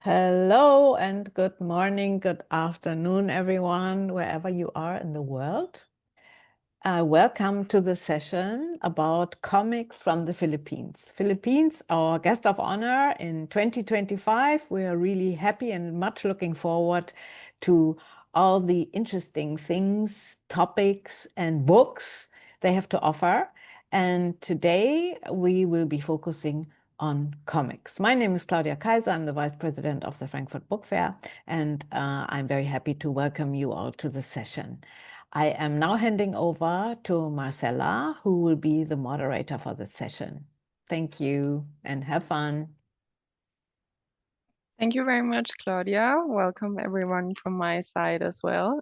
Hello and good morning, good afternoon, everyone, wherever you are in the world. Welcome to the session about comics from the Philippines. Philippines, our guest of honor in 2025. We are really happy and much looking forward to all the interesting things, topics, and books they have to offer. And today we will be focusing on comics. My name is Claudia Kaiser. I'm the Vice President of the Frankfurt Book Fair, and I'm very happy to welcome you all to the session. I am now handing over to Marcella, who will be the moderator for the session. Thank you and have fun. Thank you very much, Claudia. Welcome everyone from my side as well.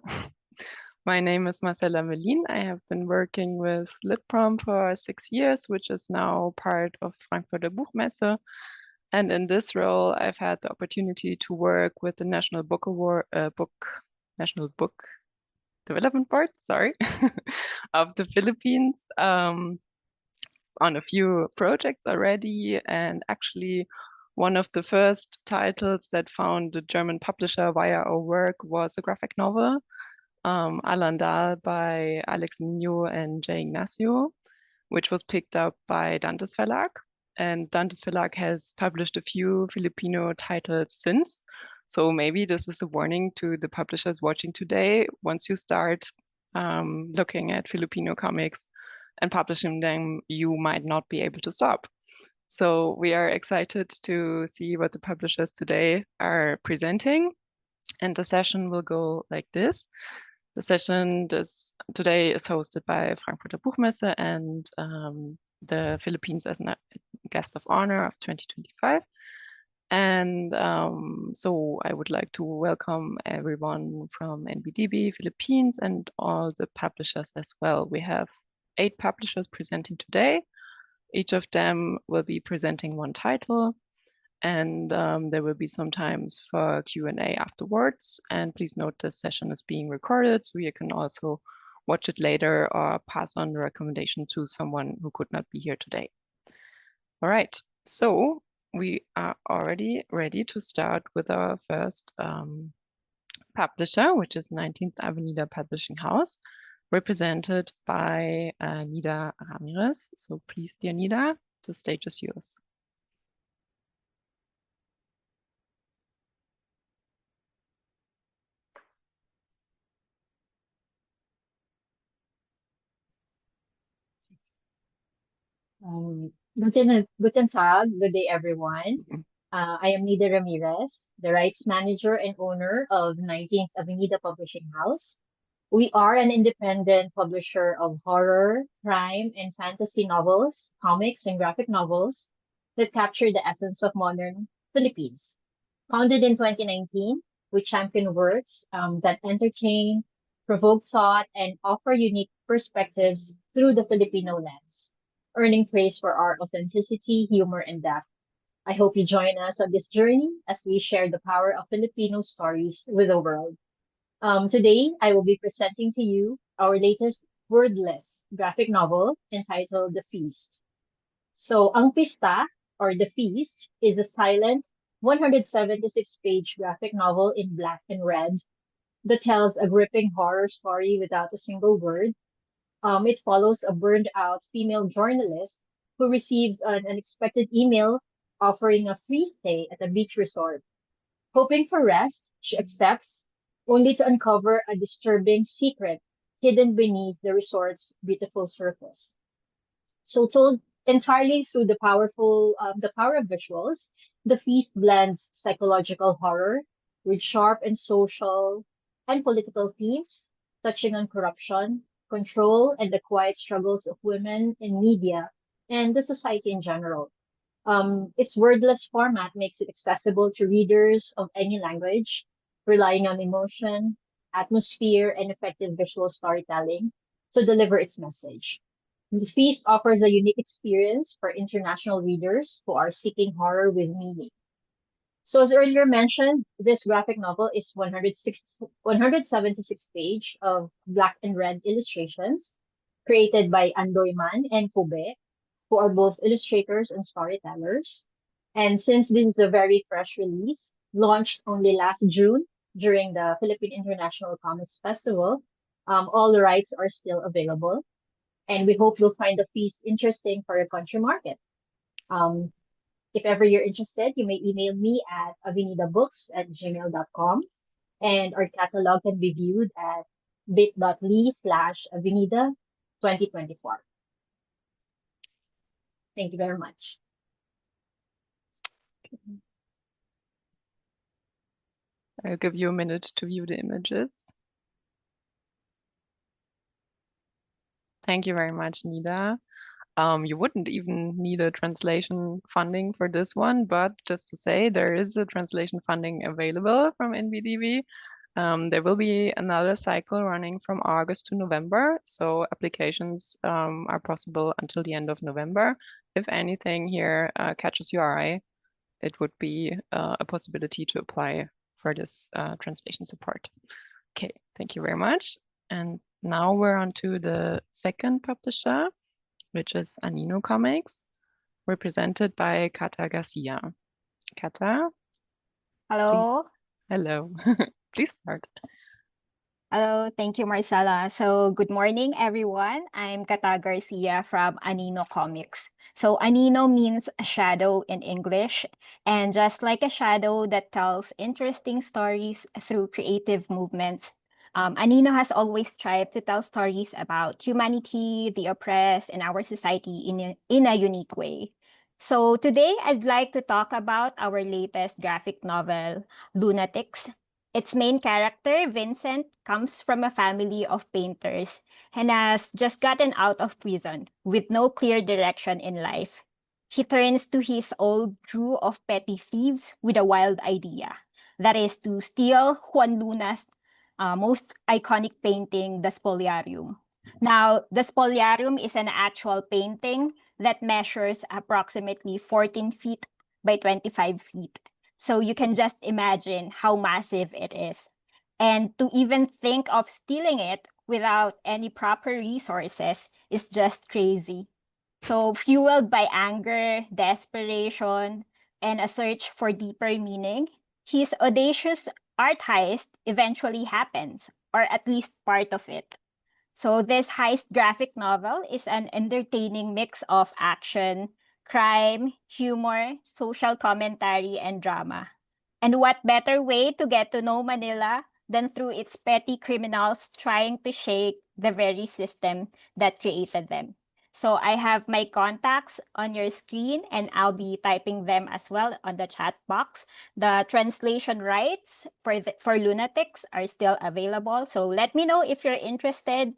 My name is Marcella Melien. I have been working with Litprom for 6 years, which is now part of Frankfurter Buchmesse. And in this role, I've had the opportunity to work with the National Book Development Board, of the Philippines on a few projects already. And actually, one of the first titles that found the German publisher via our work was a graphic novel, Alandal by Alex Nino and Jay Ignacio, which was picked up by Dantes Verlag. And Dantes Verlag has published a few Filipino titles since. So maybe this is a warning to the publishers watching today. Once you start looking at Filipino comics and publishing them, you might not be able to stop. So we are excited to see what the publishers today are presenting. And the session will go like this. The session today is hosted by Frankfurter Buchmesse and the Philippines as a guest of honor of 2025. And so I would like to welcome everyone from NBDB Philippines and all the publishers as well. We have 8 publishers presenting today. Each of them will be presenting one title, and there will be some times for Q&A afterwards. And please note this session is being recorded, so you can also watch it later or pass on the recommendation to someone who could not be here today. All right, so we are already ready to start with our first publisher, which is 19th Avenida Publishing House, represented by Nida Ramirez. So please, dear Nida, the stage is yours. Guten Tag, good day everyone. I am Nida Ramirez, the rights manager and owner of 19th Avenida Publishing House. We are an independent publisher of horror, crime, and fantasy novels, comics, and graphic novels that capture the essence of modern Philippines. Founded in 2019, we champion works that entertain, provoke thought, and offer unique perspectives through the Filipino lens, earning praise for our authenticity, humor, and depth. I hope you join us on this journey as we share the power of Filipino stories with the world. Today, I will be presenting to you our latest wordless graphic novel entitled The Feast. So, Ang Pista, or The Feast, is a silent 176-page graphic novel in black and red that tells a gripping horror story without a single word. It follows a burned out female journalist who receives an unexpected email offering a free stay at a beach resort. Hoping for rest, she accepts, only to uncover a disturbing secret hidden beneath the resort's beautiful surface. So told entirely through the power of visuals, the feast blends psychological horror with sharp and social and political themes, touching on corruption, control, and the quiet struggles of women in media and the society in general. Its wordless format makes it accessible to readers of any language, relying on emotion, atmosphere, and effective visual storytelling to deliver its message. The feast offers a unique experience for international readers who are seeking horror with meaning. So as earlier mentioned, this graphic novel is 176 page of black and red illustrations created by Andoy Man and Kobe, who are both illustrators and storytellers. And since this is a very fresh release, launched only last June during the Philippine International Comics Festival. All the rights are still available, and we hope you'll find the feast interesting for your country market. Um, if ever you're interested, you may email me at avenidabooks@gmail.com, and our catalog can be viewed at bit.ly/avenida 2024. Thank you very much. I'll give you a minute to view the images. Thank you very much, Nida. You wouldn't even need a translation funding for this one, but just to say, there is a translation funding available from NBDB. There will be another cycle running from August to November, so applications are possible until the end of November. If anything here catches your eye, it would be a possibility to apply for this translation support. Okay, thank you very much. And now we're on to the second publisher, which is Anino Comics, represented by Kata Garcia. Kata? Hello. Hello. Please start. Hello. Thank you, Marcella. So good morning, everyone. I'm Kata Garcia from Anino Comics. So Anino means a shadow in English. And just like a shadow that tells interesting stories through creative movements, Anino has always strived to tell stories about humanity, the oppressed, and our society in a unique way. So today, I'd like to talk about our latest graphic novel, Lunatics. Its main character, Vincent, comes from a family of painters and has just gotten out of prison with no clear direction in life. He turns to his old crew of petty thieves with a wild idea. That is to steal Juan Luna's most iconic painting, the Spoliarium. Now, the Spoliarium is an actual painting that measures approximately 14 feet by 25 feet. So you can just imagine how massive it is. And to even think of stealing it without any proper resources is just crazy. So fueled by anger, desperation, and a search for deeper meaning, his audacious art heist eventually happens, or at least part of it. So this heist graphic novel is an entertaining mix of action, crime, humor, social commentary, and drama. And what better way to get to know Manila than through its petty criminals trying to shake the very system that created them. So I have my contacts on your screen, and I'll be typing them as well on the chat box. The translation rights for Lunatics are still available. So let me know if you're interested.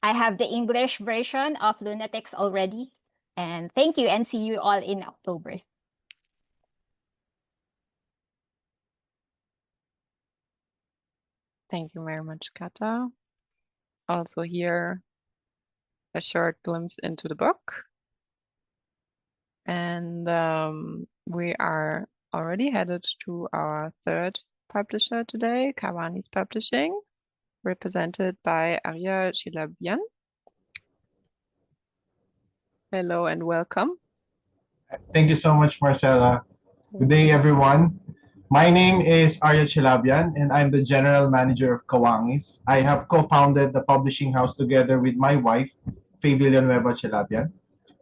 I have the English version of Lunatics already. And thank you, and see you all in October. Thank you very much, Kata. Also here, a short glimpse into the book. And we are already headed to our third publisher today, Kawani's Publishing, represented by Arya Chilabian. Hello and welcome. Thank you so much, Marcella. Good day, everyone. My name is Arya Chilabian, and I'm the General Manager of Kawangis. I have co-founded the publishing house together with my wife, Faye Villanueva Chilabian.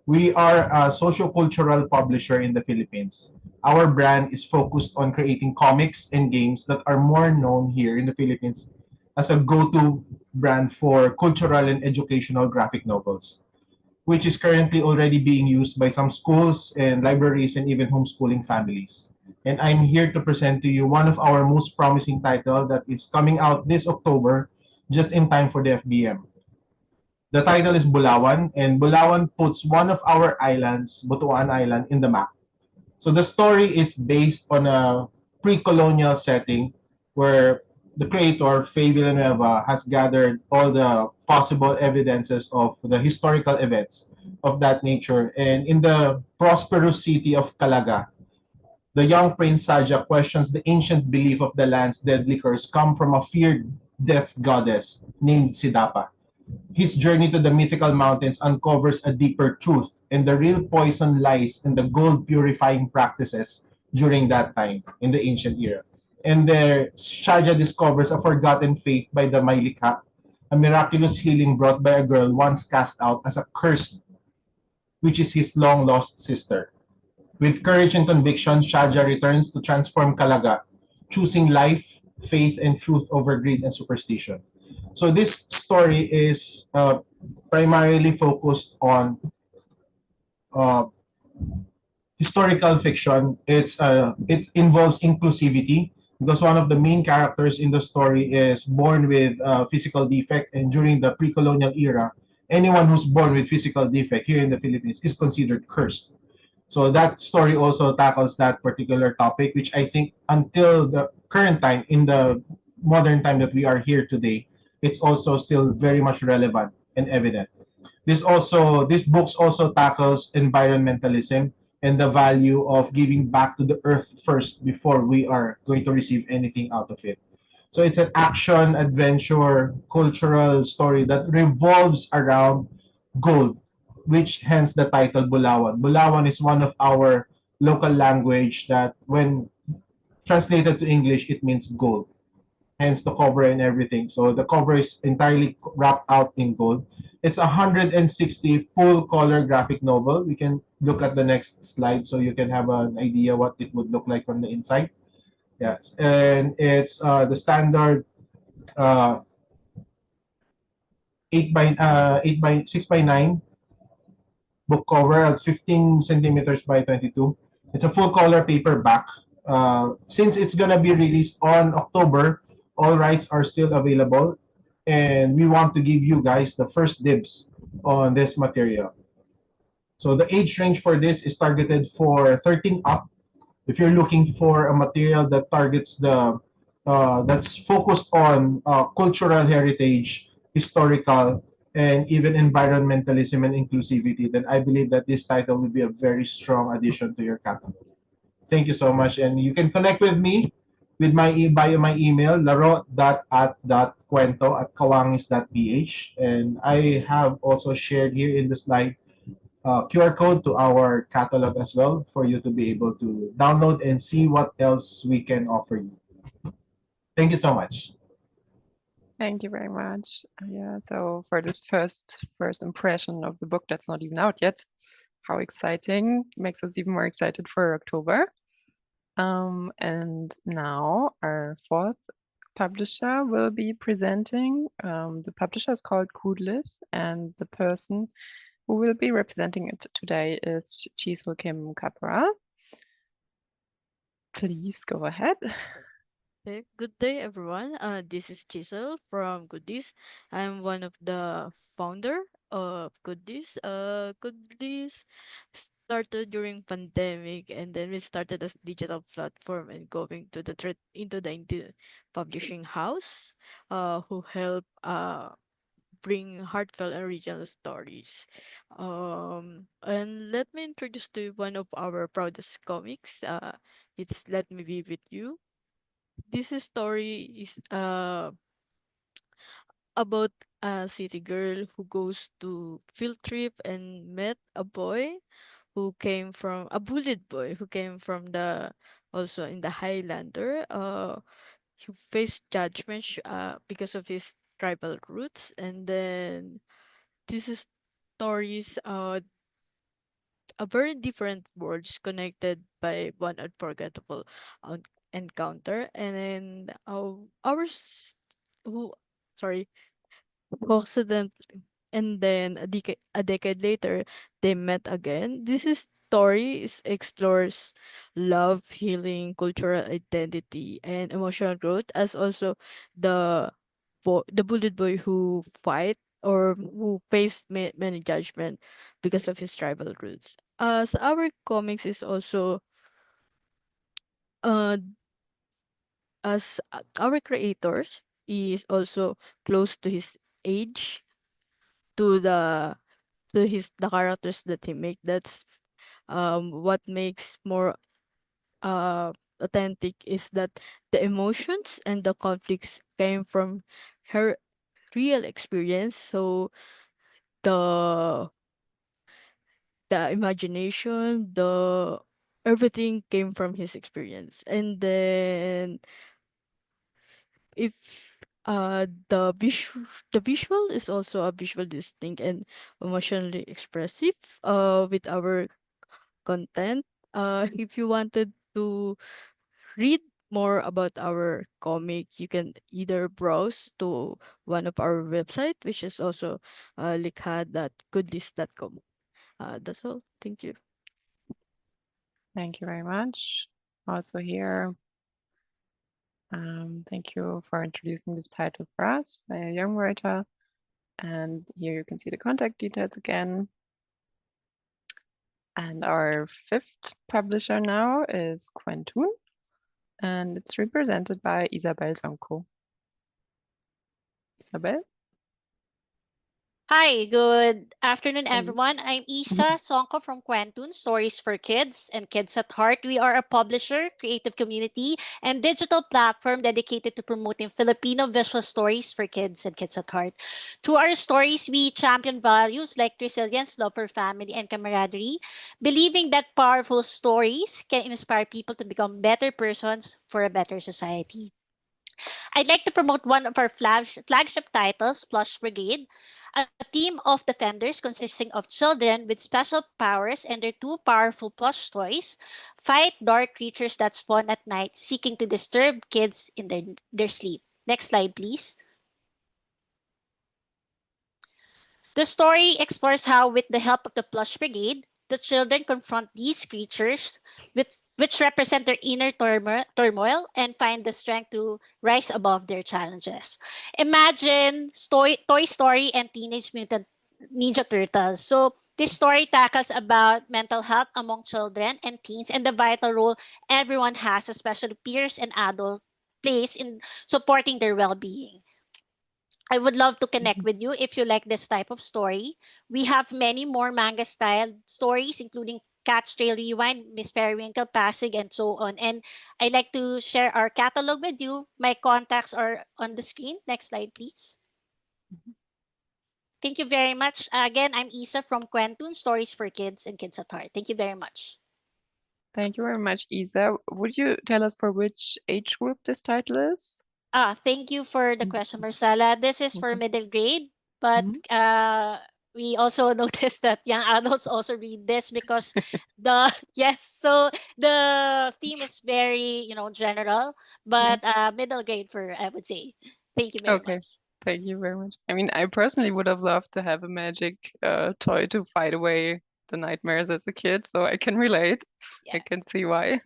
We are a socio-cultural publisher in the Philippines. Our brand is focused on creating comics and games that are more known here in the Philippines as a go-to brand for cultural and educational graphic novels, which is currently already being used by some schools and libraries and even homeschooling families. And I'm here to present to you one of our most promising titles that is coming out this October, just in time for the FBM. The title is Bulawan, and Bulawan puts one of our islands, Butuan Island, in the map. So the story is based on a pre-colonial setting where the creator, Faye Villanueva, has gathered all the possible evidences of the historical events of that nature. And in the prosperous city of Calaga, the young Prince Saja questions the ancient belief of the land's deadly curse come from a feared death goddess named Sidapa. His journey to the mythical mountains uncovers a deeper truth, and the real poison lies in the gold purifying practices during that time in the ancient era. And there, Shaja discovers a forgotten faith by the Mailika, a miraculous healing brought by a girl once cast out as a curse, which is his long lost sister. With courage and conviction, Shaja returns to transform Kalaga, choosing life, faith, and truth over greed and superstition. So this story is primarily focused on uh, historical fiction. It involves inclusivity because one of the main characters in the story is born with a physical defect, and during the pre-colonial era, anyone who's born with physical defect here in the Philippines is considered cursed. So that story also tackles that particular topic, which I think until the current time, in the modern time that we are here today, it's also still very much relevant and evident. This books also tackles environmentalism and the value of giving back to the earth first before we are going to receive anything out of it. So it's an action, adventure, cultural story that revolves around gold, which hence the title Bulawan. Bulawan is one of our local language that when translated to English, it means gold, hence the cover and everything. So the cover is entirely wrapped out in gold. It's a 160 full color graphic novel. We can look at the next slide so you can have an idea what it would look like from the inside. Yes, and it's the standard uh, 6 by 9 book cover at 15 centimeters by 22. It's a full color paperback. Since it's gonna be released on October, all rights are still available, and we want to give you guys the first dibs on this material. So the age range for this is targeted for 13 up. If you're looking for a material that targets the that's focused on cultural heritage, historical, and even environmentalism and inclusivity, then I believe that this title will be a very strong addition to your catalog. Thank you so much, and you can connect with me with via my email laro.at.cuento@kawangis.ph, and I have also shared here in the slide QR code to our catalog as well for you to be able to download and see what else we can offer you. Thank you so much. Thank you very much. Yeah, so for this first impression of the book that's not even out yet, how exciting, makes us even more excited for October. And now our fourth publisher will be presenting. The publisher is called Kudlis, and the person who will be representing it today is Chisel Kim Kapra. Please go ahead. Okay, good day everyone. This is Chisel from Goodies. I'm one of the founder of Goodies. Goodies started during pandemic, and then we started as digital platform and going to into the publishing house, who help bring heartfelt and original stories. And let me introduce to you one of our proudest comics. It's Let Me Be With You. This story is about a city girl who goes to field trip and met a boy who came from a bullied boy who came from the also in the Highlander. He faced judgment because of his tribal roots, and then this is stories a very different worlds connected by one unforgettable en- encounter, and then who sorry who accident and then a decade later they met again. Story explores love, healing, cultural identity, and emotional growth, as also the the bullied boy who fight or who faced many judgment because of his tribal roots. As our comics is also uh our creators is also close to his age, to the characters that he make. That's what makes more authentic is that the emotions and the conflicts came from her real experience. So the imagination, the everything came from his experience. And then if the visual is also a visual distinct and emotionally expressive with our content. If you wanted to read more about our comic, you can either browse to one of our website, which is also likha.goodlist.com. That's all. Thank you. Thank you very much. Also here, thank you for introducing this title for us by a young writer. And here you can see the contact details again. And our fifth publisher now is Quentoon, and it's represented by Isabel Sonko. Isabel? Hi, good afternoon, Hello. everyone. I'm Isa Songko from Quantoon Stories for Kids and Kids at Heart. We are a publisher, creative community, and digital platform dedicated to promoting Filipino visual stories for kids and kids at heart. Through our stories, we champion values like resilience, love for family, and camaraderie, believing that powerful stories can inspire people to become better persons for a better society. I'd like to promote one of our flagship titles, Plush Brigade, a team of defenders consisting of children with special powers and their two powerful plush toys fight dark creatures that spawn at night seeking to disturb kids in their sleep. Next slide, please. The story explores how, with the help of the Plush Brigade, the children confront these creatures, which represent their inner turmoil and find the strength to rise above their challenges. Imagine Toy Story and Teenage Mutant Ninja Turtles. So, this story tackles about mental health among children and teens and the vital role everyone has, especially peers and adults, plays in supporting their well-being. I would love to connect with you if you like this type of story. We have many more manga style stories, including Cat's Trail Rewind, Miss Periwinkle, Passing, and so on. And I'd like to share our catalog with you. My contacts are on the screen. Next slide, please. Thank you very much. Again, I'm Isa from Quentoon Stories for Kids and Kids at Heart. Thank you very much. Thank you very much, Isa. Would you tell us for which age group this title is? Thank you for the question, Marcella. This is for Okay. middle grade, but we also noticed that young adults also read this because the yes, so the theme is very, general, but middle grade for I would say. Thank you very Okay. much. Thank you very much. I mean, I personally would have loved to have a magic toy to fight away the nightmares as a kid, so I can relate. I Yeah. can see why.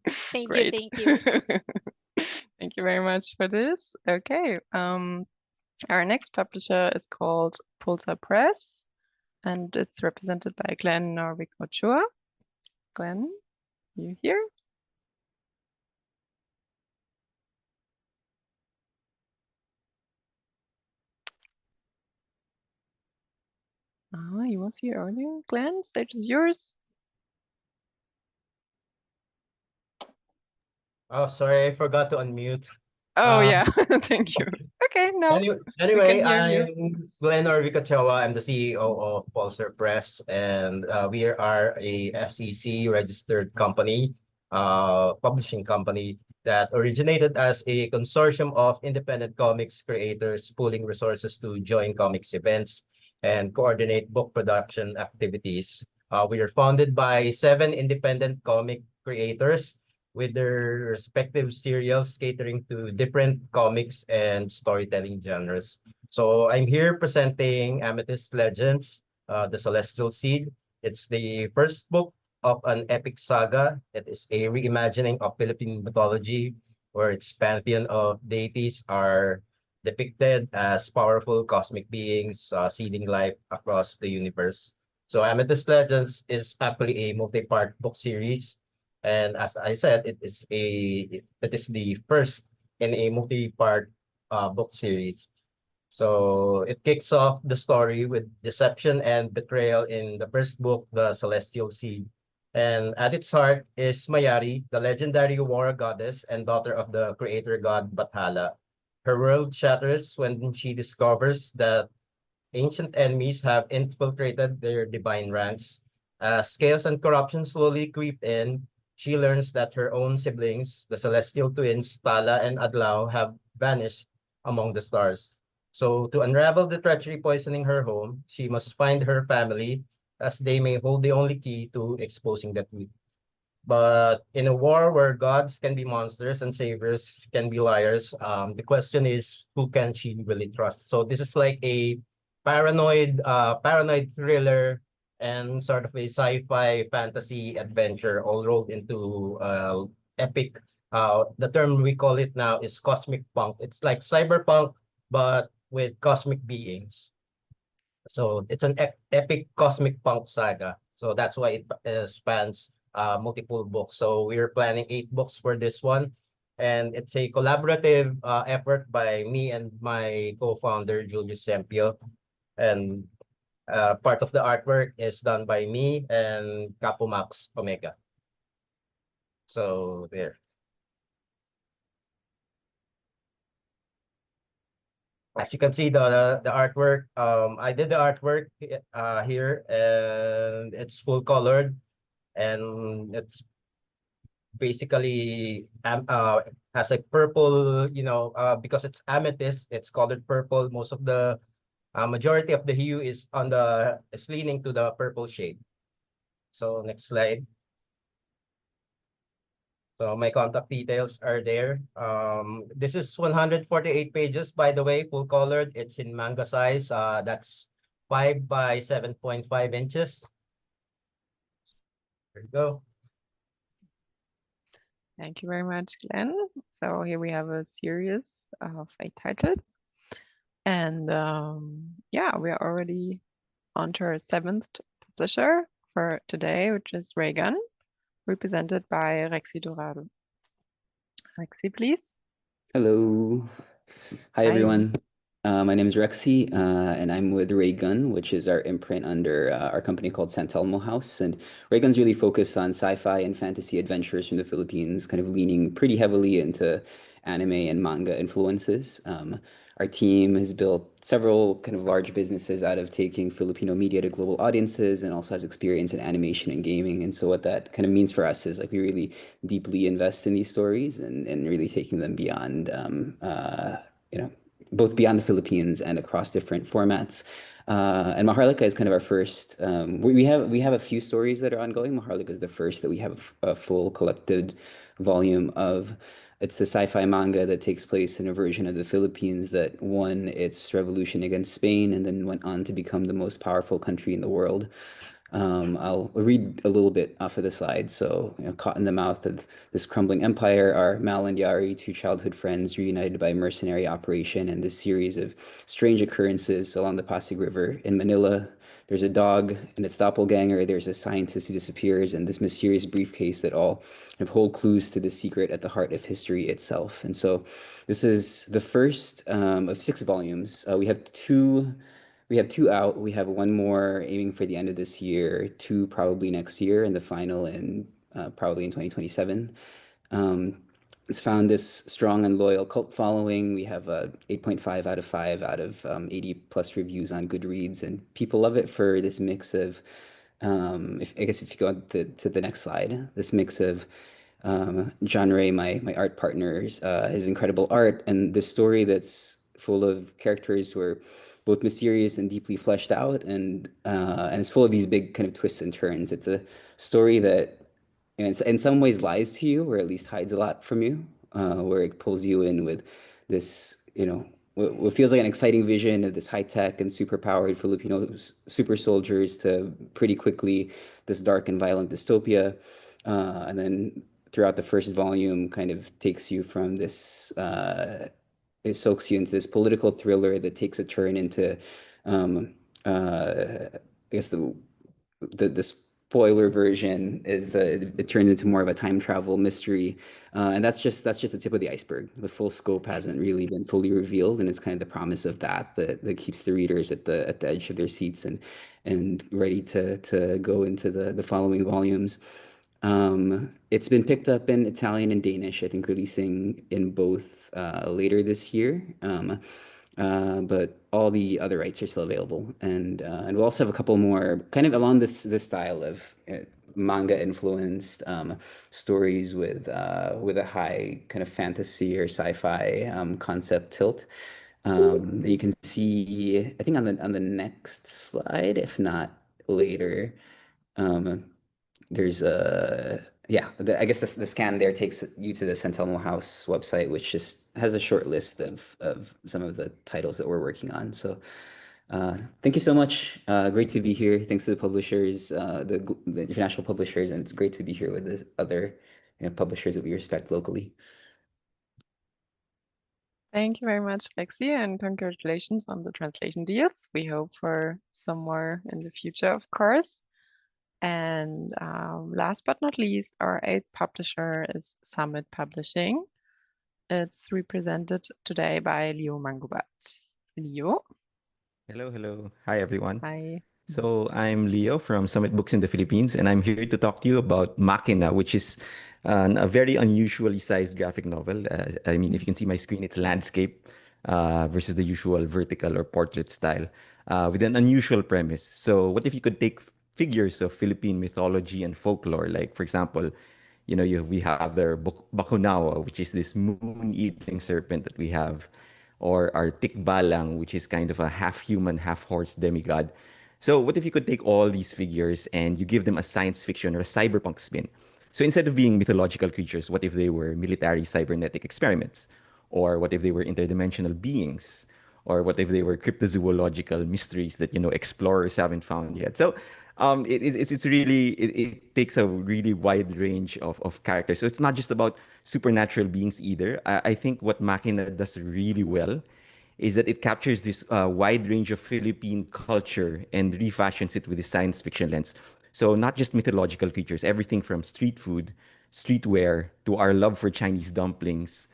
Thank you, Great. thank you. Thank you very much for this. Okay. Our next publisher is called Pulsar Press, and it's represented by Glenn Norvik Ochoa. Glenn, you here? He was here earlier. Glenn, stage is yours. Oh, sorry, I forgot to unmute. Oh, yeah. Thank you. Okay, no, we Anyway, can hear you. I'm Glenn Orvicachoa. I'm the CEO of Pulsar Press, and we are a SEC registered company, publishing company that originated as a consortium of independent comics creators pooling resources to join comics events and coordinate book production activities. We are founded by 7 independent comic creators with their respective serials catering to different comics and storytelling genres. So I'm here presenting Amethyst Legends, The Celestial Seed. It's the first book of an epic saga. It is a reimagining of Philippine mythology where its pantheon of deities are depicted as powerful cosmic beings seeding life across the universe. So Amethyst Legends is actually a multi-part book series, and as I said, it is the first in a multi-part book series. So it kicks off the story with deception and betrayal in the first book, The Celestial Seed. And at its heart is Mayari, the legendary war goddess and daughter of the creator god Bathala. Her world shatters when she discovers that ancient enemies have infiltrated their divine ranks. As chaos and corruption slowly creep in, she learns that her own siblings, the celestial twins Tala and Adlao, have vanished among the stars. So to unravel the treachery poisoning her home, she must find her family, as they may hold the only key to exposing the truth. But in a war where gods can be monsters and saviors can be liars, the question is, who can she really trust? So this is like a paranoid thriller and sort of a sci-fi fantasy adventure all rolled into epic. The term we call it now is cosmic punk. It's like cyberpunk, but with cosmic beings. So it's an epic cosmic punk saga. So that's why it spans multiple books. So we're planning 8 books for this one. And it's a collaborative effort by me and my co-founder, Julius Sempio. And part of the artwork is done by me and Capomax Omega. So there. As you can see, the artwork, I did the artwork here, and it's full colored, and it's basically has a purple, because it's amethyst, it's colored purple. Most of the majority of the hue is leaning to the purple shade. So next slide. So my contact details are there. This is 148 pages, by the way, full colored. It's in manga size. That's 5 by 7.5 inches. There you go. Thank you very much, Glenn. So here we have a series of 8 titles. And yeah, we are already on to our 7th publisher for today, which is Reagan, represented by Rexy Dorado. Rexy, please. Hello. Hi, everyone. My name is Rexy, and I'm with Ray Gun, which is our imprint under our company called San Telmo House. And Ray Gun's really focused on sci-fi and fantasy adventures from the Philippines, kind of leaning pretty heavily into anime and manga influences. Our team has built several kind of large businesses out of taking Filipino media to global audiences, and also has experience in animation and gaming. And so what that kind of means for us is like we really deeply invest in these stories and really taking them beyond, both beyond the Philippines and across different formats. And Maharlika is kind of our first. We have a few stories that are ongoing. Maharlika is the first that we have a full collected volume of. It's the sci-fi manga that takes place in a version of the Philippines that won its revolution against Spain and then went on to become the most powerful country in the world. I'll read a little bit off of the slide. So, caught in the mouth of this crumbling empire are Mal and Yari, 2 childhood friends reunited by a mercenary operation and this series of strange occurrences along the Pasig River. In Manila, there's a dog and its doppelganger, there's a scientist who disappears, and this mysterious briefcase that all hold clues to the secret at the heart of history itself. And so this is the first of 6 volumes. We have two out. We have 1 more aiming for the end of this year, 2 probably next year, and the final probably in 2027. It's found this strong and loyal cult following. We have a 8.5 out of 5 out of 80 plus reviews on Goodreads, and people love it for this mix of, if you go to the next slide, this mix of John Ray, my art partners, his incredible art, and the story that's full of characters who are both mysterious and deeply fleshed out, and it's full of these big kind of twists and turns. It's a story that in some ways lies to you, or at least hides a lot from you, where it pulls you in with this, what feels like an exciting vision of this high-tech and super-powered Filipino super soldiers to pretty quickly this dark and violent dystopia. And then throughout the first volume kind of takes you from this, it soaks you into this political thriller that takes a turn into, I guess the spoiler version is it turns into more of a time travel mystery, and that's just the tip of the iceberg. The full scope hasn't really been fully revealed, and it's kind of the promise of that keeps the readers at the edge of their seats and ready to go into the following volumes. It's been picked up in Italian and Danish, I think releasing in both later this year. But all the other rights are still available, and we'll also have a couple more kind of along this style of manga influenced stories with a high kind of fantasy or sci-fi concept tilt. You can see, I think on the next slide, if not later, um, there's a yeah. I guess the scan there takes you to the Santelmo House website, which just has a short list of some of the titles that we're working on. So thank you so much. Great to be here. Thanks to the publishers, the international publishers, and it's great to be here with the other publishers that we respect locally. Thank you very much, Lexi, and congratulations on the translation deals. We hope for some more in the future, of course. And last but not least, our eighth publisher is Summit Publishing. It's represented today by Leo Mangubat. Leo. Hello, hello. Hi, everyone. Hi. So I'm Leo from Summit Books in the Philippines, and I'm here to talk to you about Makina, which is a very unusually sized graphic novel. I mean, if you can see my screen, it's landscape versus the usual vertical or portrait style with an unusual premise. So what if you could take figures of Philippine mythology and folklore, like, for example, we have their Bakunawa, which is this moon-eating serpent that we have, or our Tikbalang, which is kind of a half-human, half-horse demigod. So what if you could take all these figures and you give them a science fiction or a cyberpunk spin? So instead of being mythological creatures, what if they were military cybernetic experiments? Or what if they were interdimensional beings? Or what if they were cryptozoological mysteries that explorers haven't found yet? So it's really it takes a really wide range of characters. So it's not just about supernatural beings either. I think what Machina does really well is that it captures this wide range of Philippine culture and refashions it with a science fiction lens. So not just mythological creatures, everything from street food, streetwear, to our love for Chinese dumplings.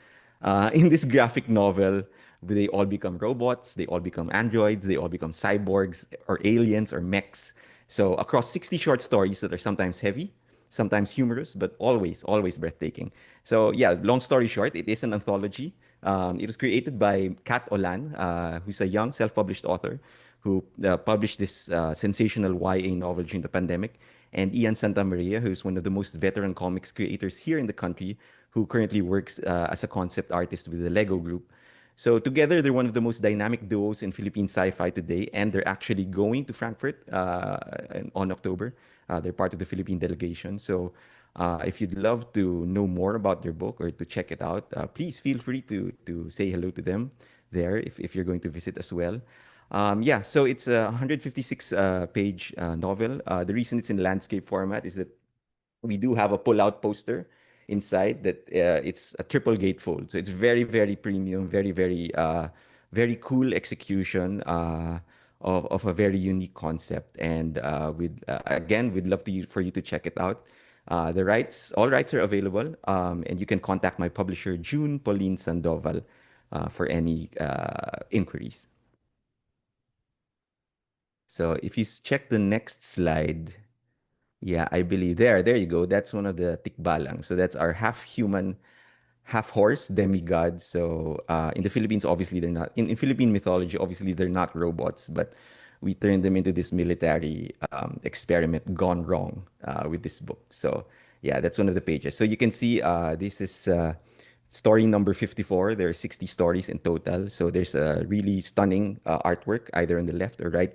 In this graphic novel, they all become robots, they all become androids, they all become cyborgs or aliens or mechs. So across 60 short stories that are sometimes heavy, sometimes humorous, but always breathtaking. So yeah, long story short, it is an anthology. It was created by Kat Olan, who's a young self-published author who published this sensational YA novel during the pandemic, and Ian Santamaria, who's one of the most veteran comics creators here in the country, who currently works as a concept artist with the Lego Group. So together, they're one of the most dynamic duos in Philippine sci-fi today, and they're actually going to Frankfurt on October. They're part of the Philippine delegation. So if you'd love to know more about their book or to check it out, please feel free to say hello to them there if you're going to visit as well. Yeah, so it's a 156 page novel. The reason it's in landscape format is that we do have a pull-out poster inside that it's a triple gatefold. So it's very premium, very cool execution of a very unique concept. And we'd love for you to check it out. All rights are available, and you can contact my publisher, June Pauline Sandoval, for any inquiries. So if you check the next slide, yeah, I believe there you go. That's one of the tikbalang. So that's our half human, half horse demigod. So in the Philippines, obviously they're not in Philippine mythology. Obviously they're not robots, but we turned them into this military experiment gone wrong with this book. So yeah, that's one of the pages. So you can see this is story number 54. There are 60 stories in total. So there's a really stunning artwork either on the left or right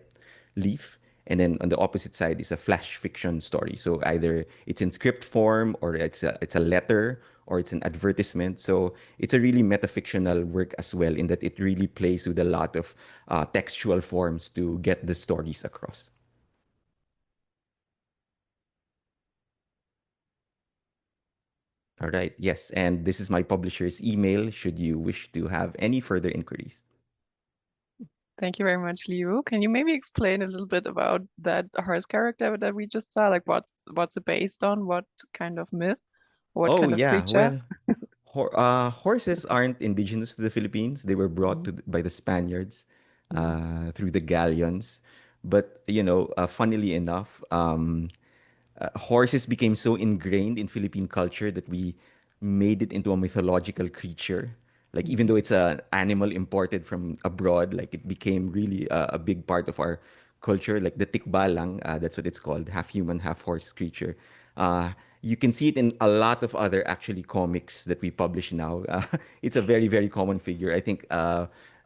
leaf. And then on the opposite side is a flash fiction story. So either it's in script form, or it's a letter, or it's an advertisement. So it's a really metafictional work as well, in that it really plays with a lot of textual forms to get the stories across. All right, yes, and this is my publisher's email should you wish to have any further inquiries. Thank you very much, Liu. Can you maybe explain a little bit about that horse character that we just saw? Like what's it based on? What kind of myth? What kind of Yeah, creature? well, horses aren't indigenous to the Philippines. They were brought by the Spaniards through the galleons. But funnily enough, horses became so ingrained in Philippine culture that we made it into a mythological creature. Like, even though it's an animal imported from abroad, like, it became really a big part of our culture, like the tikbalang, that's what it's called, half human, half horse creature. You can see it in a lot of other actually comics that we publish now. It's a very, very common figure. I think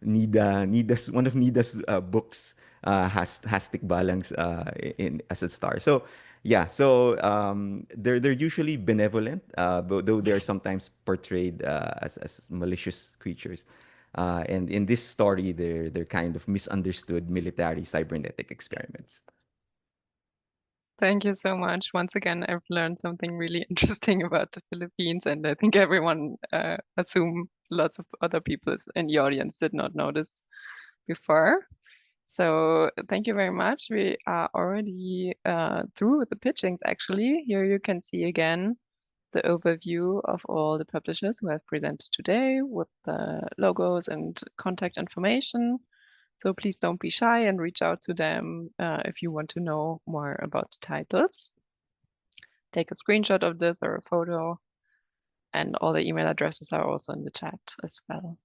Nida's one of Nida's books has tikbalangs in as a star. So yeah, so they're usually benevolent, though they're sometimes portrayed as malicious creatures. And in this story, they're kind of misunderstood military cybernetic experiments. Thank you so much. Once again, I've learned something really interesting about the Philippines, and I think everyone assume lots of other people in the audience did not know this before. So thank you very much. We are already through with the pitchings, actually. Here you can see again the overview of all the publishers who have presented today with the logos and contact information. So please don't be shy and reach out to them if you want to know more about the titles. Take a screenshot of this or a photo, and all the email addresses are also in the chat as well.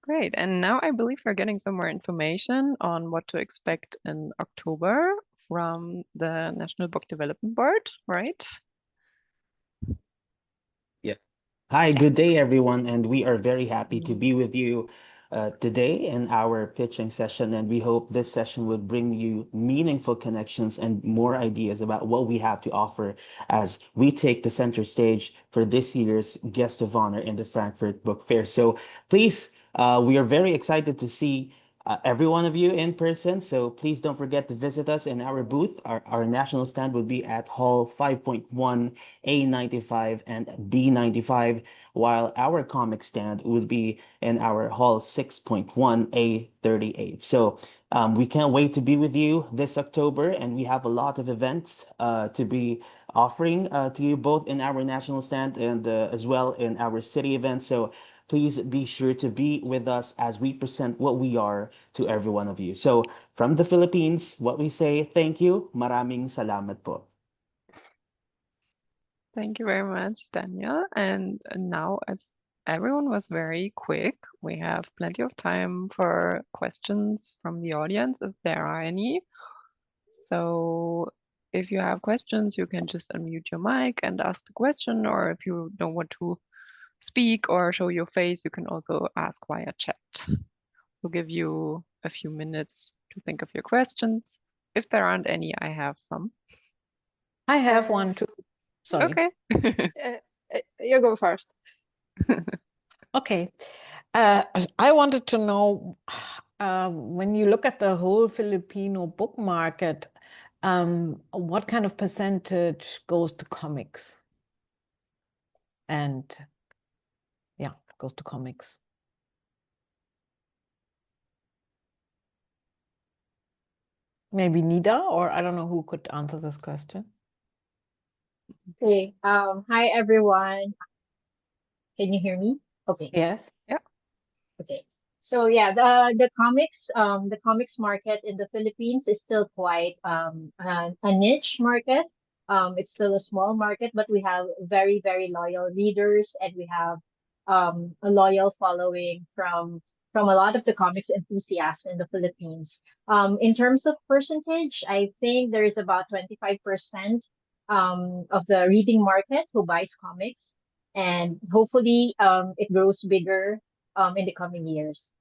Great, and now I believe we're getting some more information on what to expect in October from the National Book Development Board, right? Yeah. Hi, good day, everyone, and we are very happy to be with you today in our pitching session, and we hope this session will bring you meaningful connections and more ideas about what we have to offer as we take the center stage for this year's Guest of Honor in the Frankfurt Book Fair. So please, we are very excited to see every one of you in person. So please don't forget to visit us in our booth. Our national stand will be at Hall 5.1, A95, and B95, while our comic stand will be in our Hall 6.1, A38. So we can't wait to be with you this October, and we have a lot of events to be offering to you both in our national stand and as well in our city events. So please be sure to be with us as we present what we are to every one of you. So from the Philippines, what we say, thank you. Maraming salamat po. Thank you very much, Daniel. And now, as everyone was very quick, we have plenty of time for questions from the audience, if there are any. So if you have questions, you can just unmute your mic and ask the question, or if you don't want to speak or show your face, you can also ask via chat. We'll give you a few minutes to think of your questions. If there aren't any, I have some. I have one too. Sorry. Okay. You go first. Okay. I wanted to know when you look at the whole Filipino book market, what kind of percentage goes to comics? And yeah, goes to comics. Maybe Nida, or I don't know who could answer this question. Okay. Hi, everyone. Can you hear me? Okay. Yes. Yeah. Okay. So yeah, the comics market in the Philippines is still quite a niche market. It's still a small market, but we have very, very loyal readers, and we have a loyal following from a lot of the comics enthusiasts in the Philippines. In terms of percentage, I think there's about 25% of the reading market who buys comics, and hopefully it grows bigger in the coming years.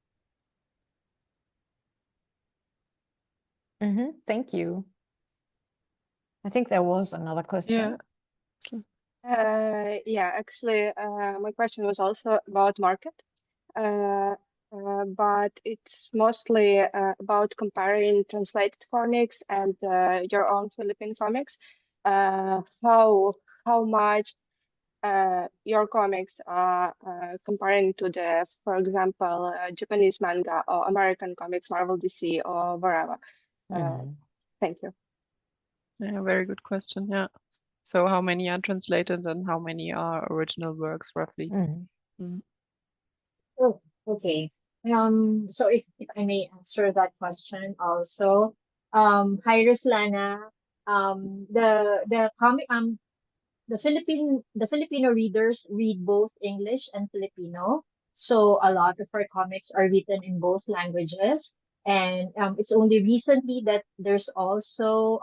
Thank you. I think there was another question. Yeah, actually, my question was also about market, but it's mostly about comparing translated comics and your own Philippine comics. How much your comics are comparing to the, for example, Japanese manga or American comics, Marvel, DC, or wherever. Thank you. Yeah, very good question. Yeah. So how many are translated and how many are original works, roughly? Oh, okay. So if I may answer that question also. Hi, Ruslana. The Filipino readers read both English and Filipino. So a lot of our comics are written in both languages. And it's only recently that there's also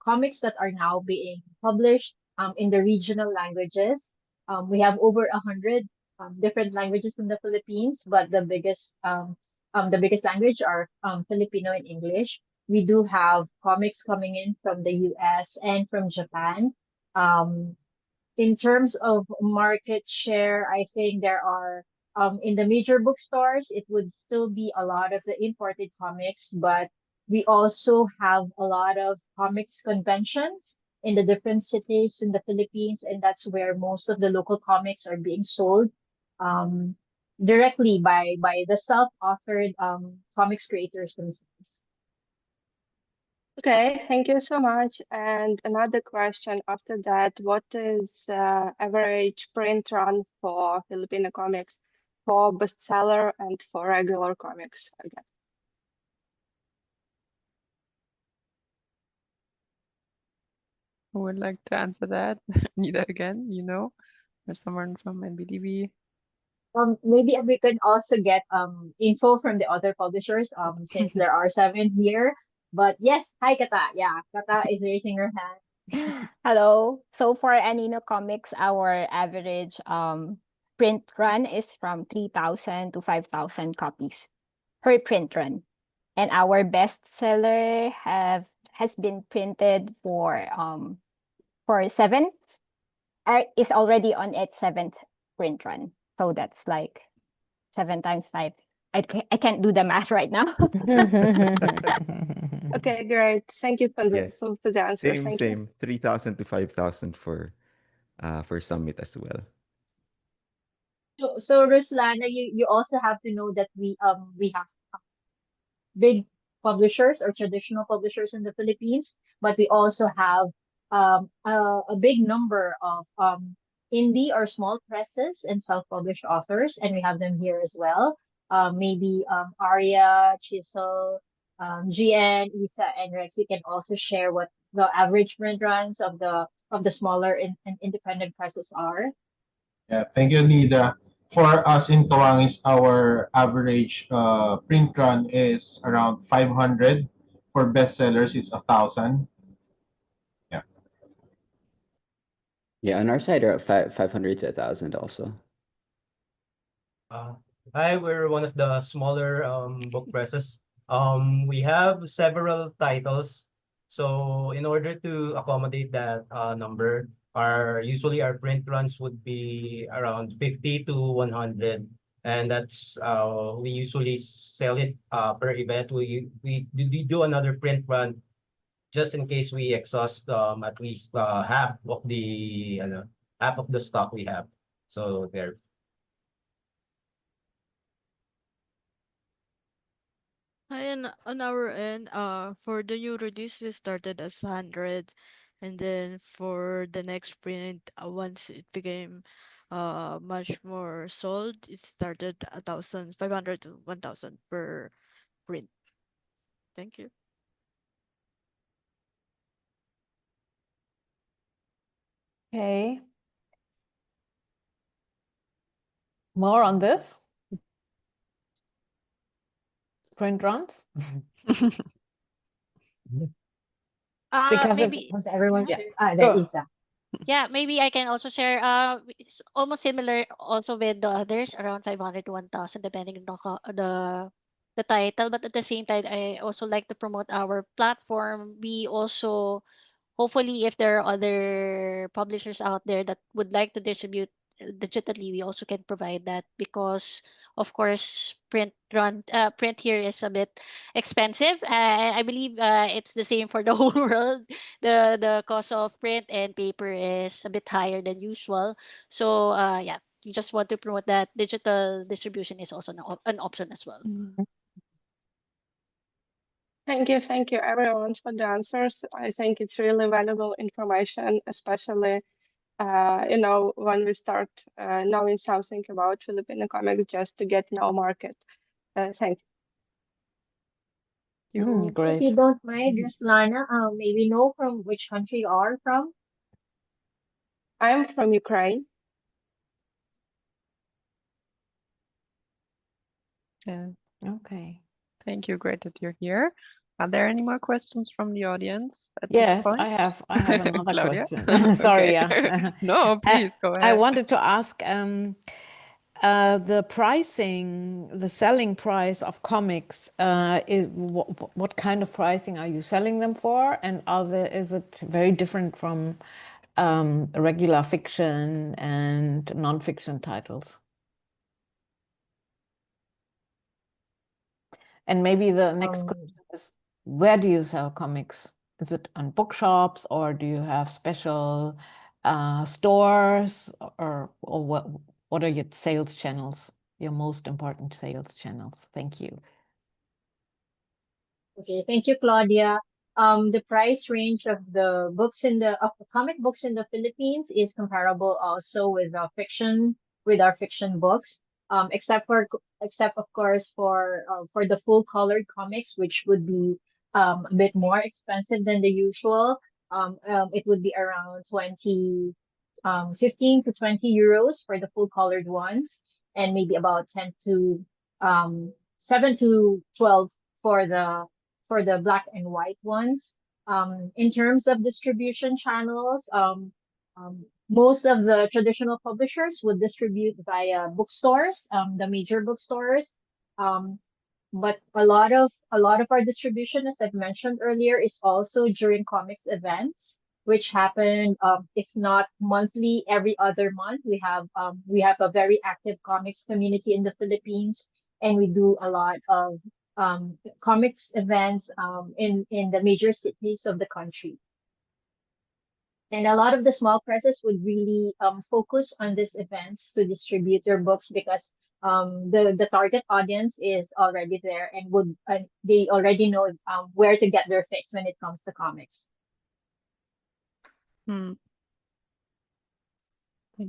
comics that are now being published in the regional languages. We have over 100 different languages in the Philippines, but the biggest language are Filipino and English. We do have comics coming in from the US and from Japan. Um, in terms of market share, I think there are in the major bookstores, it would still be a lot of the imported comics, but we also have a lot of comics conventions in the different cities in the Philippines, and that's where most of the local comics are being sold um, directly by the self-authored comics creators themselves. Okay, thank you so much. And another question after that, what is average print run for Filipino comics, for bestseller and for regular comics again? Who would like to answer that? Nida again, or someone from NBDB. Maybe we can also get info from the other publishers since there are 7 here. But yes, hi Kata. Yeah, Kata is raising her hand. Hello. So for Anino Comics, our average print run is from 3,000 to 5,000 copies per print run. And our bestseller has been printed for 7 is already on its 7th print run. So that's like 7 times 5. I can't do the math right now. Okay, great. Thank you for Yes. the answer. Thank you. Same. 3,000 to 5,000 for Summit as well. So Ruslana, you also have to know that we have big publishers or traditional publishers in the Philippines, but we also have a big number of indie or small presses and self-published authors, and we have them here as well. Maybe Arya, Chisel, GN, Isa, and Rex. You can also share what the average print runs of the smaller and independent presses are. Yeah, thank you, Nida. For us in Kawangis, our average print run is around 500. For bestsellers, it's 1,000. Yeah. Yeah, on our side are 500 to 1,000 also. We're one of the smaller book presses. We have several titles. So in order to accommodate that number, usually our print runs would be around 50 to 100. And that's we usually sell it per event. We do another print run just in case we exhaust at least half of the stock we have. So there. And on our end, for the new release, we started as 100, and then for the next print, once it became much more sold, it started 1,500 to 1,000 per print. Thank you. Okay. More on this? Print runs? Because maybe Once everyone Yeah. share, Go. Isa. yeah, maybe I can also share. It's almost similar also with the others, around 500 to 1,000, depending on the title. But at the same time, I also like to promote our platform. We also, hopefully, if there are other publishers out there that would like to distribute digitally, we also can provide that, because of course print here is a bit expensive. I believe it's the same for the whole world. The cost of print and paper is a bit higher than usual. So yeah, we just want to promote that digital distribution is also an option as well. Thank you everyone for the answers. I think it's really valuable information, especially when we start knowing something about Filipino comics just to get know market. Thank If Great. you don't mind, Ruslana, maybe know from which country you are from. I'm from Ukraine. Yeah. Okay. Thank you. Great that you're here. Are there any more questions from the audience at this Yes, point? I have another Claudia? question. Sorry, Okay. yeah. No, please go I ahead. wanted to ask the pricing, the selling price of comics, what kind of pricing are you selling them for? And is it very different from regular fiction and nonfiction titles? And maybe the next question is, where do you sell comics? Is it on bookshops, or do you have special stores, or what are your sales channels, your most important sales channels? Thank you. Okay, thank you, Claudia. The price range of the comic books in the Philippines is comparable also with our fiction books. Except of course for the full colored comics, which would be a bit more expensive than the usual. It would be around 15 to 20 euros for the full colored ones, and maybe about 10 to 7 to 12 for the black and white ones. In terms of distribution channels, most of the traditional publishers would distribute via bookstores, the major bookstores. Um, but a lot of our distribution, as I've mentioned earlier, is also during comics events, which happen, if not monthly, every other month. We have a very active comics community in the Philippines, and we do a lot of comics events in the major cities of the country. And a lot of the small presses would really focus on these events to distribute their books, because the target audience is already there, and they already know where to get their fix when it comes to comics. Thank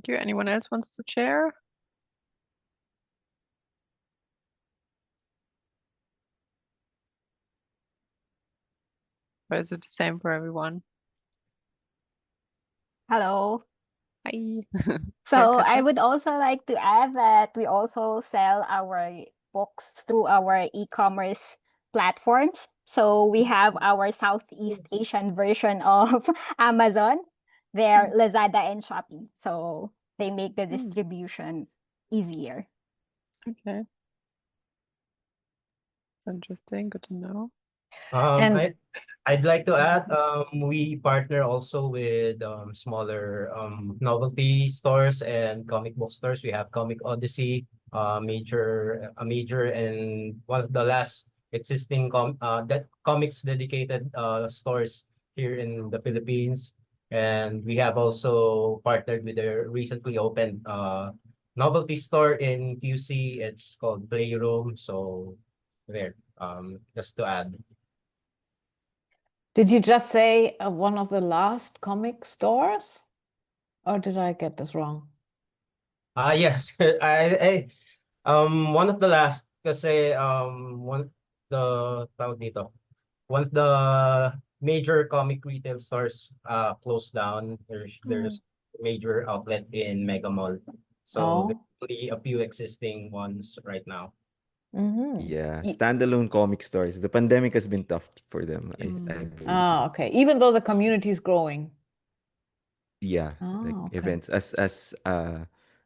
you. Anyone else wants to share? Or is it the same for everyone? Hello. Hi. So Katja? I would also like to add that we also sell our books through our e-commerce platforms. So we have our Southeast Asian version of Amazon. They're Lazada and Shopee. So they make the distribution easier. Okay. It's interesting. Good to know. I'd like to add, we partner also with smaller novelty stores and comic book stores. We have Comic Odyssey, a major and one of the last existing comics dedicated stores here in the Philippines. And we have also partnered with a recently opened novelty store in QC. It's called Playroom. So there, just to add. Did you just say one of the last comic stores, or did I get this wrong? Yes. One of the last, kasi one of the major comic retail stores closed down. There's major outlet in Mega Mall. So there's only a few existing ones right now. Yeah, standalone comic stores. The pandemic has been tough for them, I believe. Okay. Even though the community is growing. Yeah, like events, as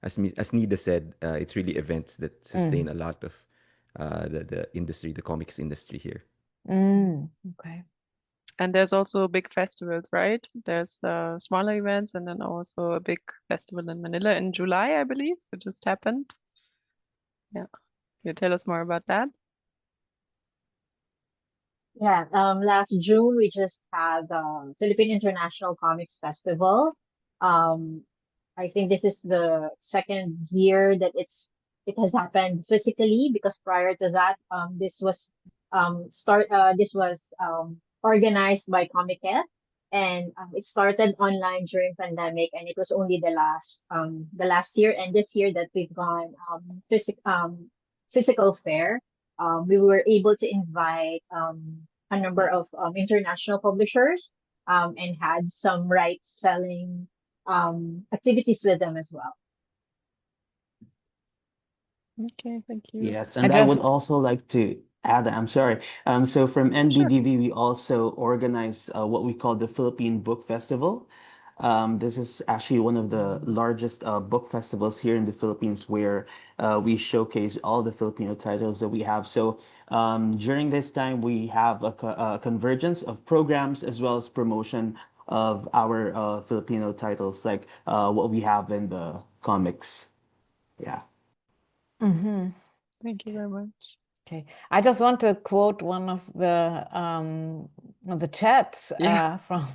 Nida said, it's really events that sustain a lot of the industry, the comics industry here. Okay. And there's also big festivals, right? There's smaller events, and then also a big festival in Manila in July, I believe. It just happened. Yeah. Can you tell us more about that? Yeah, last June we just had the Philippine International Comics Festival. I think this is the second year that it has happened physically, because prior to that, this was organized by Comiket, and it started online during pandemic, and it was only the last year and this year that we've gone physical fair. We were able to invite a number of international publishers, and had some rights selling activities with them as well. Okay, thank you. Yes, I and I would just also like to add, I'm sorry. So from NBDB, we also organize what we call the Philippine Book Festival. This is actually one of the largest book festivals here in the Philippines where we showcase all the Filipino titles that we have. So during this time, we have a convergence of programs as well as promotion of our Filipino titles, like what we have in the comics. Yeah. Mhm. Thank you very much. Okay, I just want to quote one of the chats Yeah. from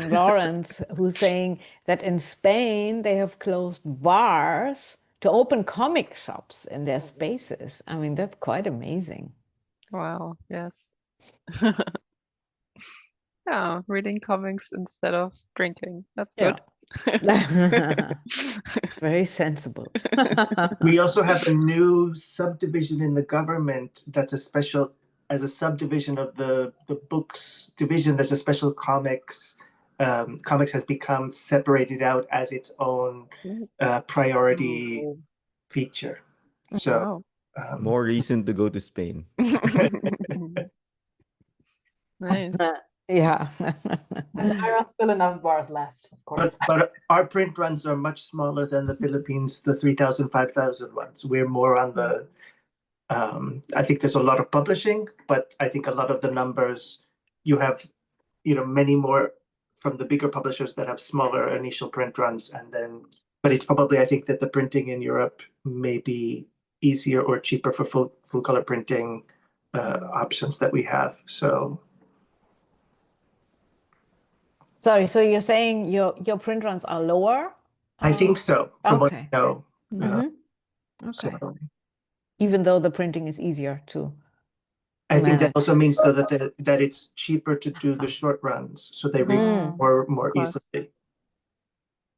Lawrence, who's saying that in Spain they have closed bars to open comic shops in their spaces. I mean, that's quite amazing. Wow, yes. Yeah, reading comics instead of drinking. That's good. It's very sensible. We also have a new subdivision in the government that's a special, as a subdivision of the books division, there's a special comics. Comics has become separated out as its own priority feature. So Wow. More reason to go to Spain. Nice. Yeah. There are still enough bars left, of course. But our print runs are much smaller than the Philippines, the 3,000, 5,000 ones. We're more on the, I think there's a lot of publishing, but I think a lot of the numbers, you have, many more from the bigger publishers that have smaller initial print runs. And then, but it's probably, I think that the printing in Europe may be easier or cheaper for full color printing options that we have. So. Sorry, so you're saying your print runs are lower? I think so, from what I know. Okay. So. Even though the printing is easier to I think that manage. also means though that it's cheaper to do the short runs, so they read more easily.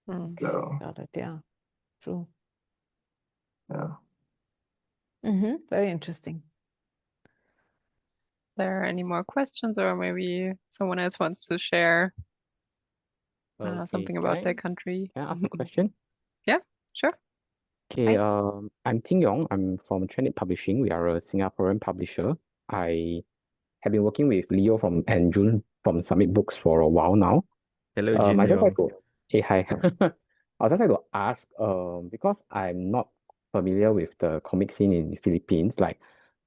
So, got it. Yeah, true. Yeah. Very interesting. There any more questions, or maybe someone else wants to share something about their country? Can I ask a question? Yeah, sure. Okay, I'm Ting Yong. I'm from Trinity Publishing. We are a Singaporean publisher. I have been working with Leo and June from Summit Books for a while now. Hello, I Jin just like Yong. to, hey, hi. I just like to ask, because I'm not familiar with the comic scene in the Philippines, like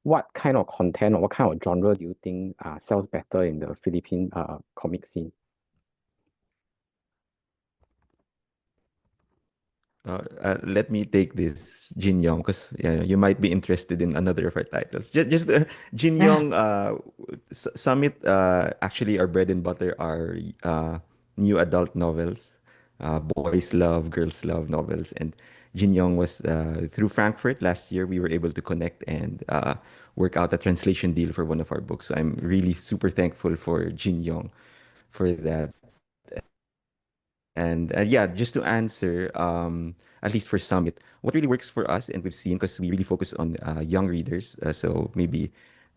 what kind of content or what kind of genre do you think sells better in the Philippine comic scene? Let me take this, Jin Yong, because you might be interested in another of our titles. Just Jin Yong, Summit, actually our bread and butter are new adult novels, boys love, girls love novels. And Jin Yong was through Frankfurt last year, we were able to connect and work out a translation deal for one of our books. So I'm really super thankful for Jin Yong for that. And yeah, just to answer, at least for Summit, what really works for us, and we've seen, because we really focus on young readers, so maybe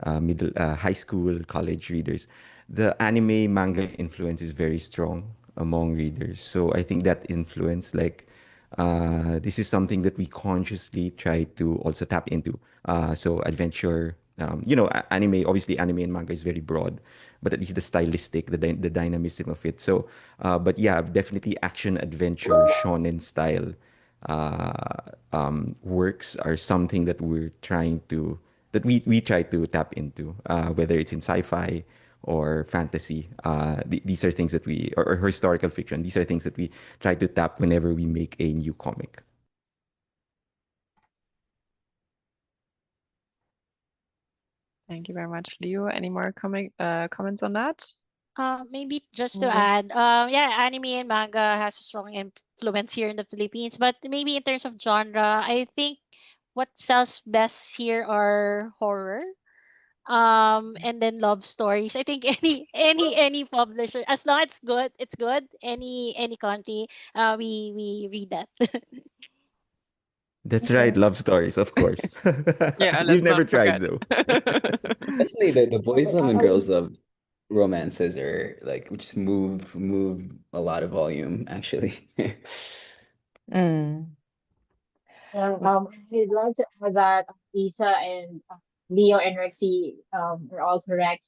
high school, college readers, the anime manga influence is very strong among readers. So I think that influence, like, this is something that we consciously try to also tap into. So adventure, anime, obviously anime and manga is very broad, but at least the stylistic, the dynamism of it. So, but yeah, definitely action, adventure, shonen style works are something that we try to tap into, whether it's in sci-fi or fantasy. These are things that or historical fiction. These are things that we try to tap whenever we make a new comic. Thank you very much, Leo. Any more comments on that? Maybe just to add, yeah, anime and manga has a strong influence here in the Philippines, but maybe in terms of genre, I think what sells best here are horror, and then love stories. I think any publisher, as long as it's good. Any country, we read that. That's right, love stories, of course. Yeah, We've let's never not tried forget. though. Definitely the boys love and girls love romances are like which move a lot of volume actually. And I'd like to add that Lisa and Leo and Rexy are all correct.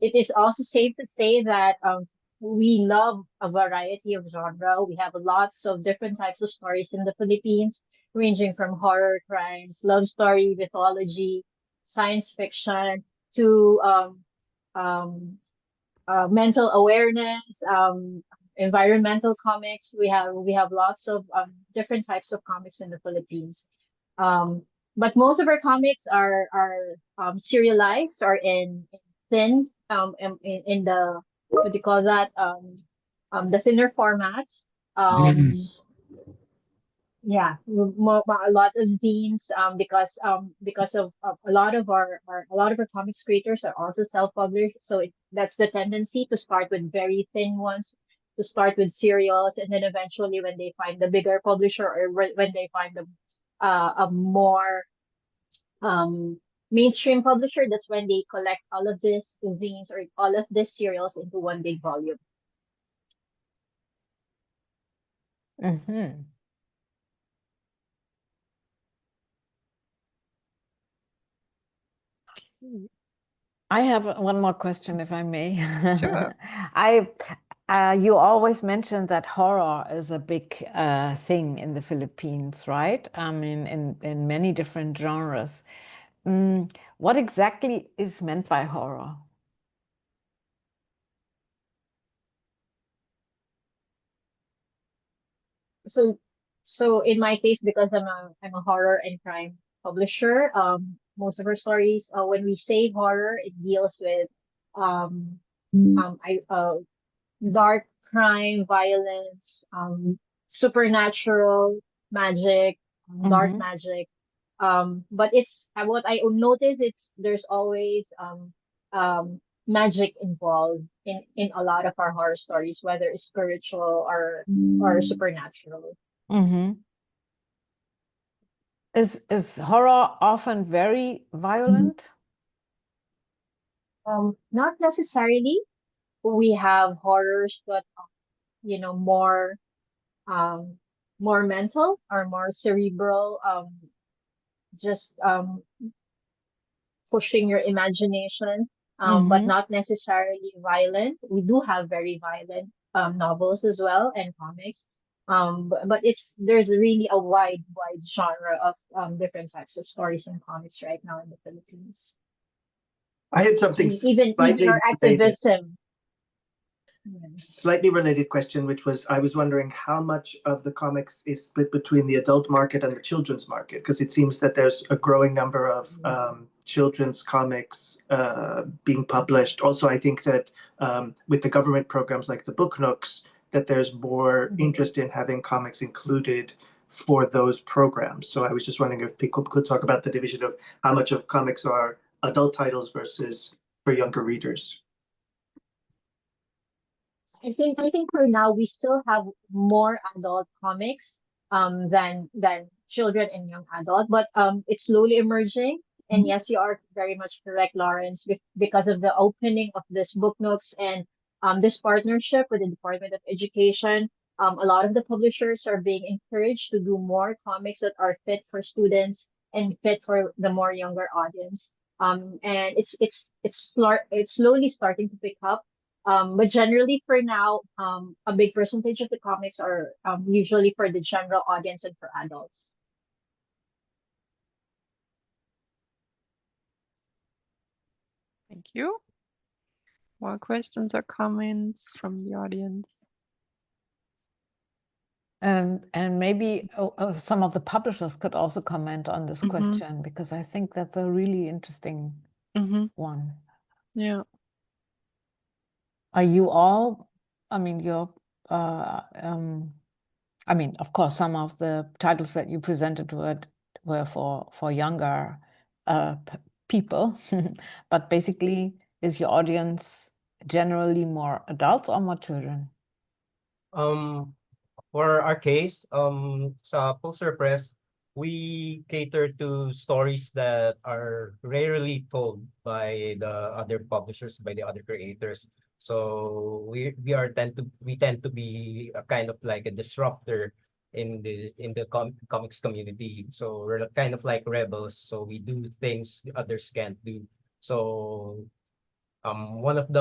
It is also safe to say that we love a variety of genre. We have lots of different types of stories in the Philippines, ranging from horror, crimes, love story, mythology, science fiction, to um, mental awareness, environmental comics. We have lots of different types of comics in the Philippines. Um, but most of our comics are serialized or in thin in the what do you call that the thinner formats. Um, Zines. yeah, a lot of zines because of a lot of our comics creators are also self-published, so that's the tendency to start with very thin ones, to start with serials, and then eventually when they find the bigger publisher or when they find a more um mainstream publisher, that's when they collect all of these zines or all of these serials into one big volume. Mm-hmm. I have one more question, if I may. Sure. You always mentioned that horror is a big thing in the Philippines, right? I mean, in many different genres. What exactly is meant by horror? So so in my case, because I'm a horror and crime publisher, most of our stories, when we say horror, it deals with um I dark crime, violence, supernatural magic, dark Mm-hmm. magic. But it's what I notice, it's there's always magic involved in a lot of our horror stories, whether it's spiritual or supernatural. Mm-hmm. Is horror often very violent? Not necessarily. We have horrors that more um more mental or more cerebral, just pushing your imagination, but Mm-hmm. not necessarily violent. We do have very violent novels as well and comics. But there's really a wide genre of different types of stories and comics right now in the Philippines. I had something Even slightly our related. activism. Yeah. Slightly related question, which was I was wondering how much of the comics is split between the adult market and the children's market, because it seems that there's a growing number of children's comics being published. Also, I think that with the government programs like the Book Nooks, that there's more interest in having comics included for those programs. So I was just wondering if people could talk about the division of how much of comics are adult titles versus for younger readers. I think for now we still have more adult comics than children and young adult, but it's slowly emerging. And yes, you are very much correct, Lawrence, because of the opening of this book nooks and this partnership with the Department of Education. A lot of the publishers are being encouraged to do more comics that are fit for students and fit for the more younger audience. And it's slowly starting to pick up, but generally for now, a big percentage of the comics are usually for the general audience and for adults. Thank you. More questions or comments from the audience? And maybe some of the publishers could also comment on this question, because I think that's a really interesting one. Yeah. Are you all, I mean, I mean, of course, some of the titles that you presented were for younger people, but basically, is your audience generally more adults or more children? For our case, sa Pulsar Press, we cater to stories that are rarely told by the other publishers, by the other creators. So we tend to be a kind of like a disruptor comics community. So we're kind of like rebels. So we do things the others can't do. So one of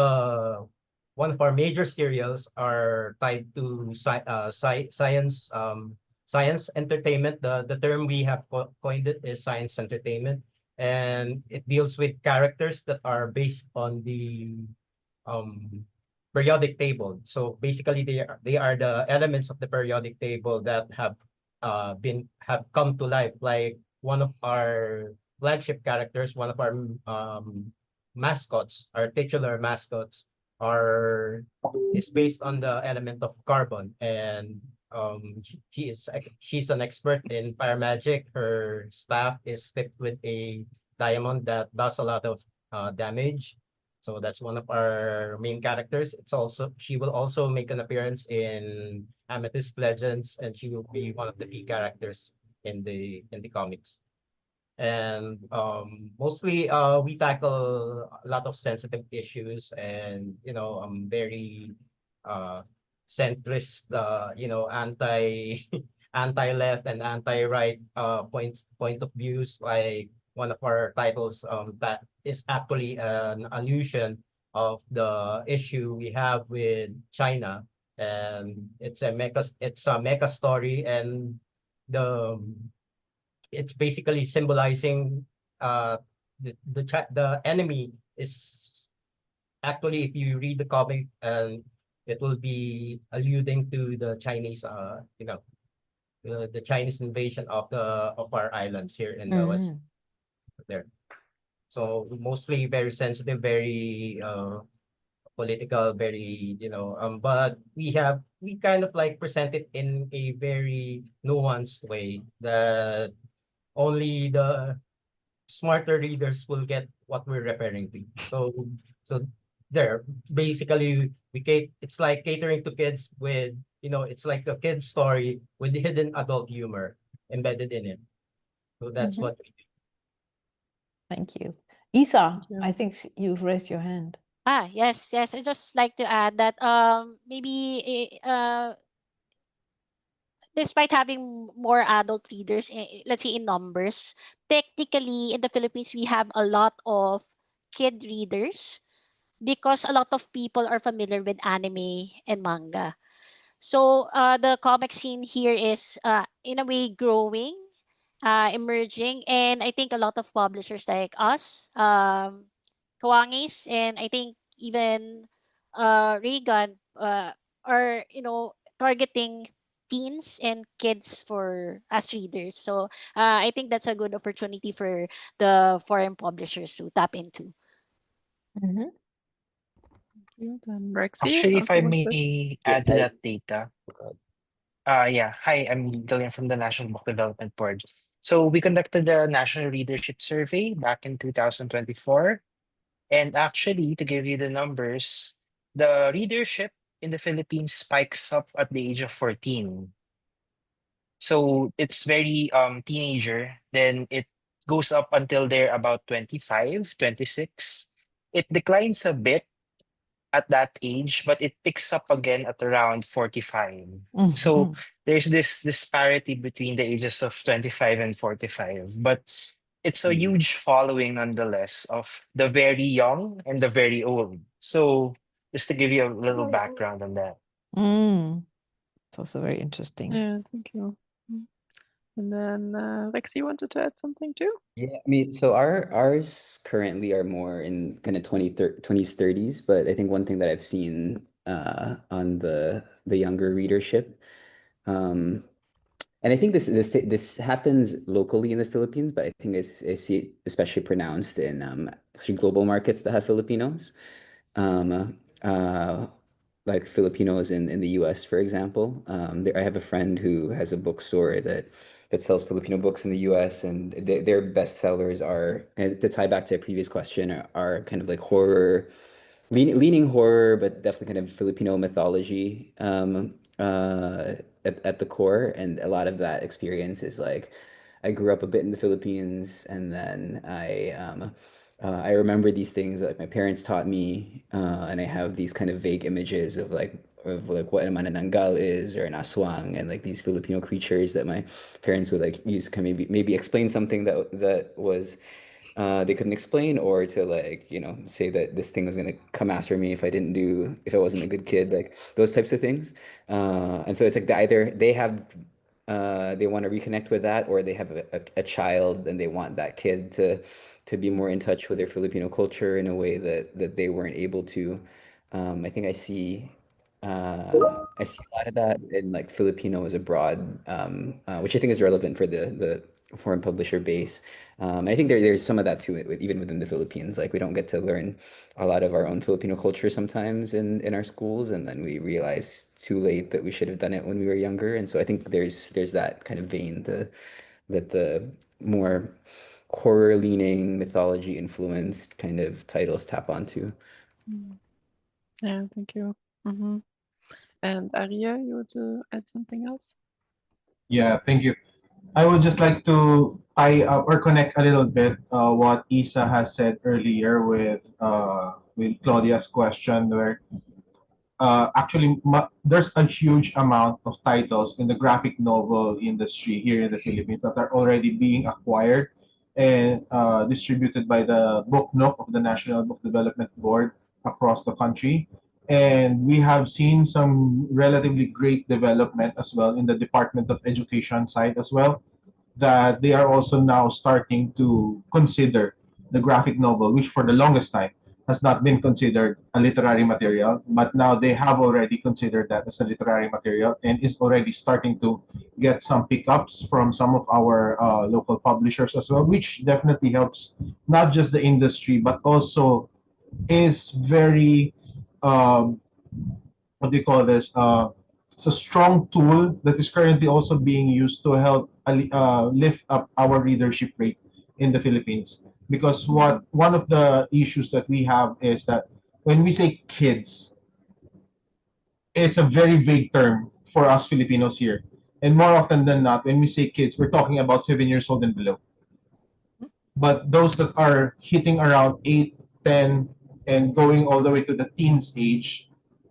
our major serials are tied to science entertainment. The term we have coined it is science entertainment, and it deals with characters that are based on the um, periodic table. So basically, they are the elements of the periodic table that have come to life. Like one of our flagship characters, one of our mascots, our titular mascots, are is based on the element of carbon, and she's an expert in fire magic. Her staff is tipped with a diamond that does a lot of damage. So that's one of our main characters. She will also make an appearance in Amethyst Legends, and she will be one of the key characters in the comics. And mostly we tackle a lot of sensitive issues, and very uh centrist, anti-left and anti-right point of views. Like one of our titles that is actually an allusion of the issue we have with China, and it's a mecha story, and the it's basically symbolizing the enemy is actually, if you read the comic, and it will be alluding to the Chinese, the Chinese invasion of our islands here in the west there. So mostly very sensitive, very political, very but we kind of like present it in a very nuanced way that only the smarter readers will get what we're referring to. So there, basically, it's like catering to kids with, it's like a kid's story with hidden adult humor embedded in it. So that's what we do. Thank you. Isa, Yeah. I think you've raised your hand. Yes. I just like to add that maybe despite having more adult readers, let's say in numbers, technically in the Philippines we have a lot of kid readers because a lot of people are familiar with anime and manga. So the comic scene here is in a way growing, emerging, and I think a lot of publishers like us, Kawangis, and I think even Regan are targeting teens and kids for as readers. So I think that's a good opportunity for the foreign publishers to tap into. Mhm. Then Rexy, Actually, if I you want to- may Yeah, add to that data, yeah. Hi, I'm Gillian from the National Book Development Board. So we conducted the National Readership Survey back in 2024. And actually, to give you the numbers, the readership in the Philippines spikes up at the age of 14. So it's very teenager. Then it goes up until they're about 25, 26. It declines a bit at that age, but it picks up again at around 45. So there's this disparity between the ages of 25 and 45, but it's a huge following nonetheless of the very young and the very old. So just to give you a little background on that. It's also very interesting. Yeah, thank you. And then Rexy wanted to add something too. Yeah, I mean, so ours currently are more in kind of 20s, 30s, but I think one thing that I've seen on the younger readership, and I think this happens locally in the Philippines, but I think I see it especially pronounced in actually global markets that have Filipinos. Uh, like Filipinos in the US, for example. I have a friend who has a bookstore that sells Filipino books in the US, and their bestsellers are, and to tie back to a previous question, are kind of like horror, leaning horror, but definitely kind of Filipino mythology at the core. And a lot of that experience is like, I grew up a bit in the Philippines, and then I remember these things that my parents taught me, and I have these kind of vague images of like like what a manananggal is or an aswang, and like these Filipino creatures that my parents would like use to kind of maybe explain something that was they couldn't explain, or to like, you know, say that this thing was going to come after me if I wasn't a good kid, like those types of things. And so it's like either they have they want to reconnect with that, or they have a child and they want that kid to be more in touch with their Filipino culture in a way that they weren't able to. I think I see a lot of that in like Filipinos abroad, which I think is relevant for the foreign publisher base. I think there's some of that too, even within the Philippines. Like we don't get to learn a lot of our own Filipino culture sometimes in our schools, and then we realize too late that we should have done it when we were younger. And so I think there's that kind of vein that the more horror leaning, mythology influenced kind of titles tap onto. Yeah, thank you. And Arya, you want to add something else? Yeah, thank you. I would just like to tie up or connect a little bit what Isa has said earlier with Claudia's question, where actually there's a huge amount of titles in the graphic novel industry here in the Philippines that are already being acquired and distributed by the Book Nook of the National Book Development Board across the country. And we have seen some relatively great development as well in the Department of Education side as well, that they are also now starting to consider the graphic novel, which for the longest time has not been considered a literary material, but now they have already considered that as a literary material and is already starting to get some pickups from some of our local publishers as well, which definitely helps not just the industry, but also is very um, what do you call this? It's a strong tool that is currently also being used to help lift up our readership rate in the Philippines. Because one of the issues that we have is that when we say kids, it's a very vague term for us Filipinos here. And more often than not, when we say kids, we're talking about 7 years old and below. But those that are hitting around 8, 10, and going all the way to the teens age,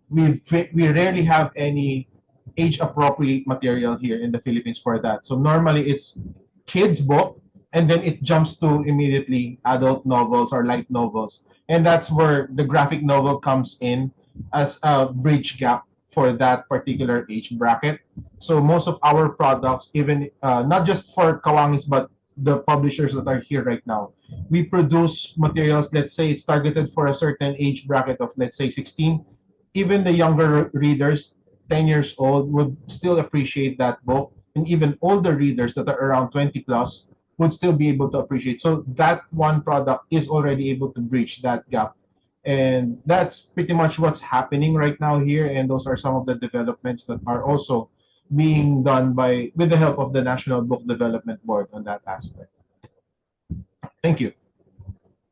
we rarely have any age appropriate material here in the Philippines for that. So normally it's kids book, and then it jumps to immediately adult novels or light novels. And that's where the graphic novel comes in as a bridge gap for that particular age bracket. So most of our products, even not just for Kawangis, but the publishers that are here right now, we produce materials, let's say it's targeted for a certain age bracket of, let's say, 16. Even the younger readers, 10 years old, would still appreciate that book. And even older readers that are around 20 plus would still be able to appreciate. So that one product is already able to bridge that gap. And that's pretty much what's happening right now here. And those are some of the developments that are also being done with the help of the National Book Development Board on that aspect. Thank you.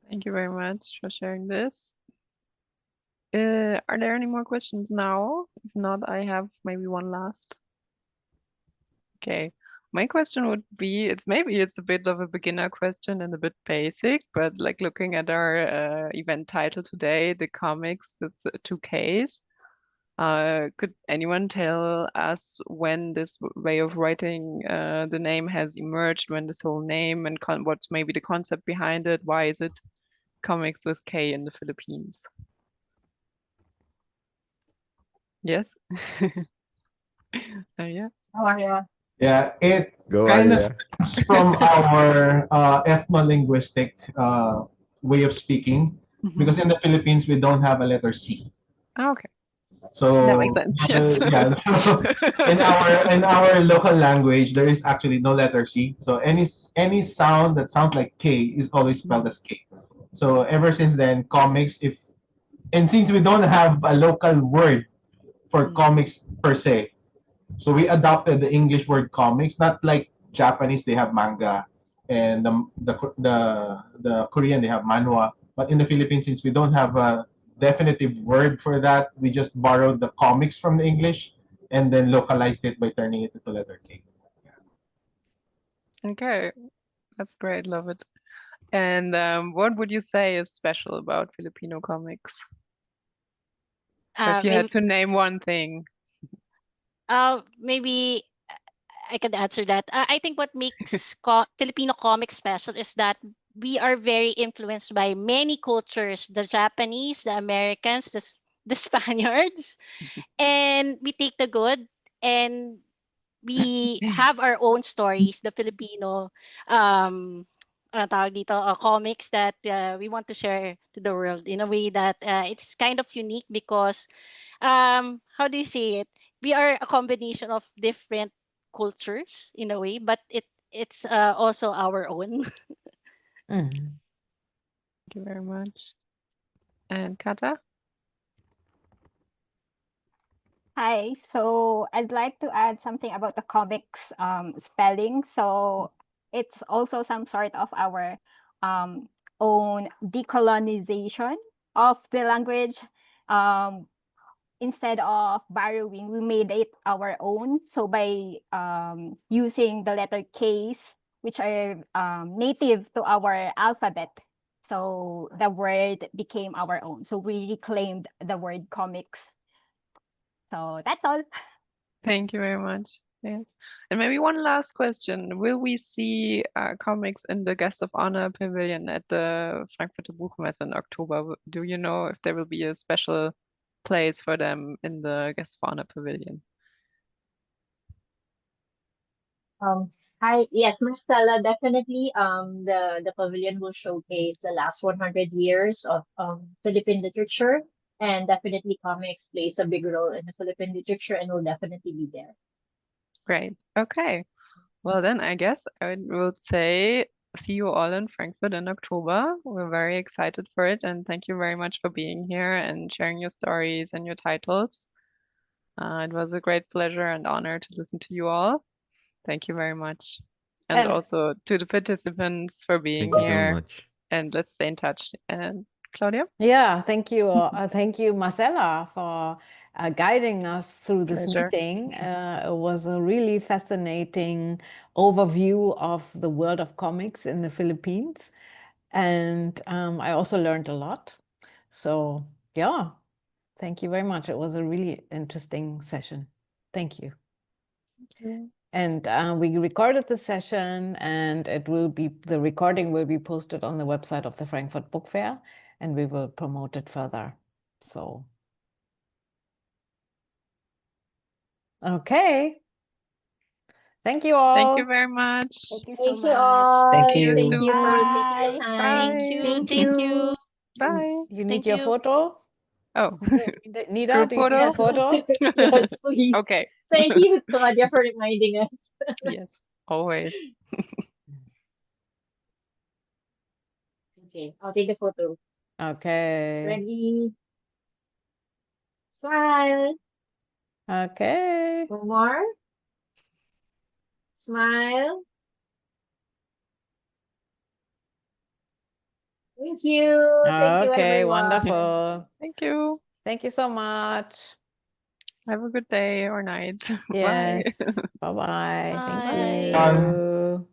Thank you very much for sharing this. Are there any more questions now? If not, I have maybe one last. Okay. My question would be, it's a bit of a beginner question and a bit basic, but like looking at our event title today, the comics with 2Ks, could anyone tell us when this way of writing the name has emerged, when this whole name and what's maybe the concept behind it? Why is it comics with K in the Philippines? Yes? Yeah. Oh, yeah. Yeah, it Go, kind of Arya. stems from our ethno-linguistic way of speaking, because in the Philippines we don't have a letter C. Okay. So That makes sense, yes. yeah, so in our local language there is actually no letter C. So any sound that sounds like K is always spelled as K. So ever since then, comics, and since we don't have a local word for comics per se, so we adopted the English word comics, not like Japanese, they have manga, and the Korean, they have manhwa. But in the Philippines, since we don't have a definitive word for that, we just borrowed the comics from the English and then localized it by turning it into letter K. Okay, that's great, love it. And what would you say is special about Filipino comics? If you had to name one thing. Maybe I could answer that. I think what makes Filipino comics special is that we are very influenced by many cultures: the Japanese, the Americans, the Spaniards, and we take the good and we have our own stories, the Filipino ano tawag dito, comics that we want to share to the world in a way that it's kind of unique because how do you say it? We are a combination of different cultures in a way, but it's also our own. Mhm. Thank you very much. And Kata? Hi, so I'd like to add something about the comics spelling. So it's also some sort of our own decolonization of the language. Instead of borrowing, we made it our own. So by using the letter Ks, which are native to our alphabet, so the word became our own. So we reclaimed the word comics. So that's all. Thank you very much. Yes. And maybe one last question. Will we see comics in the Guest of Honor Pavilion at the Frankfurter Buchmesse in October? Do you know if there will be a special place for them in the Guest of Honor Pavilion? Hi, yes, Marcella, definitely. The pavilion will showcase the last 100 years of Philippine literature, and definitely comics plays a big role in the Philippine literature, and will definitely be there. Great. Okay. Well, then I guess I would say see you all in Frankfurt in October. We're very excited for it, and thank you very much for being here and sharing your stories and your titles. It was a great pleasure and honor to listen to you all. Thank you very much. And And also to the participants for being Thank you so here. much. And let's stay in touch. And Claudia? yeah, thank you, Marcella, for guiding us through this Pleasure. meeting. It was a really fascinating overview of the world of comics in the Philippines. And I also learned a lot. So, yeah, thank you very much. It was a really interesting session. Thank you. Thank you. And we recorded the session, and the recording will be posted on the website of the Frankfurt Book Fair, and we will promote it further. So, okay. Thank you all. Thank you very much. Thank you so Thank you much. all. Thank you. Thank you for taking Bye. the time. Bye. Thank you. Bye. You need Thank your you. photo? Oh, Nida, group do you need photo? a photo? Yes, please. Okay. Thank you, Claudia, for reminding us. Yes, always. Okay, I'll take the photo. Okay. Ready? Smile. Okay. One more. Smile. Thank you. Thank you, Okay, everyone. wonderful. Thank you. Thank you so much. Have a good day or night. Bye. Yes. Bye-bye. Thank Bye. you.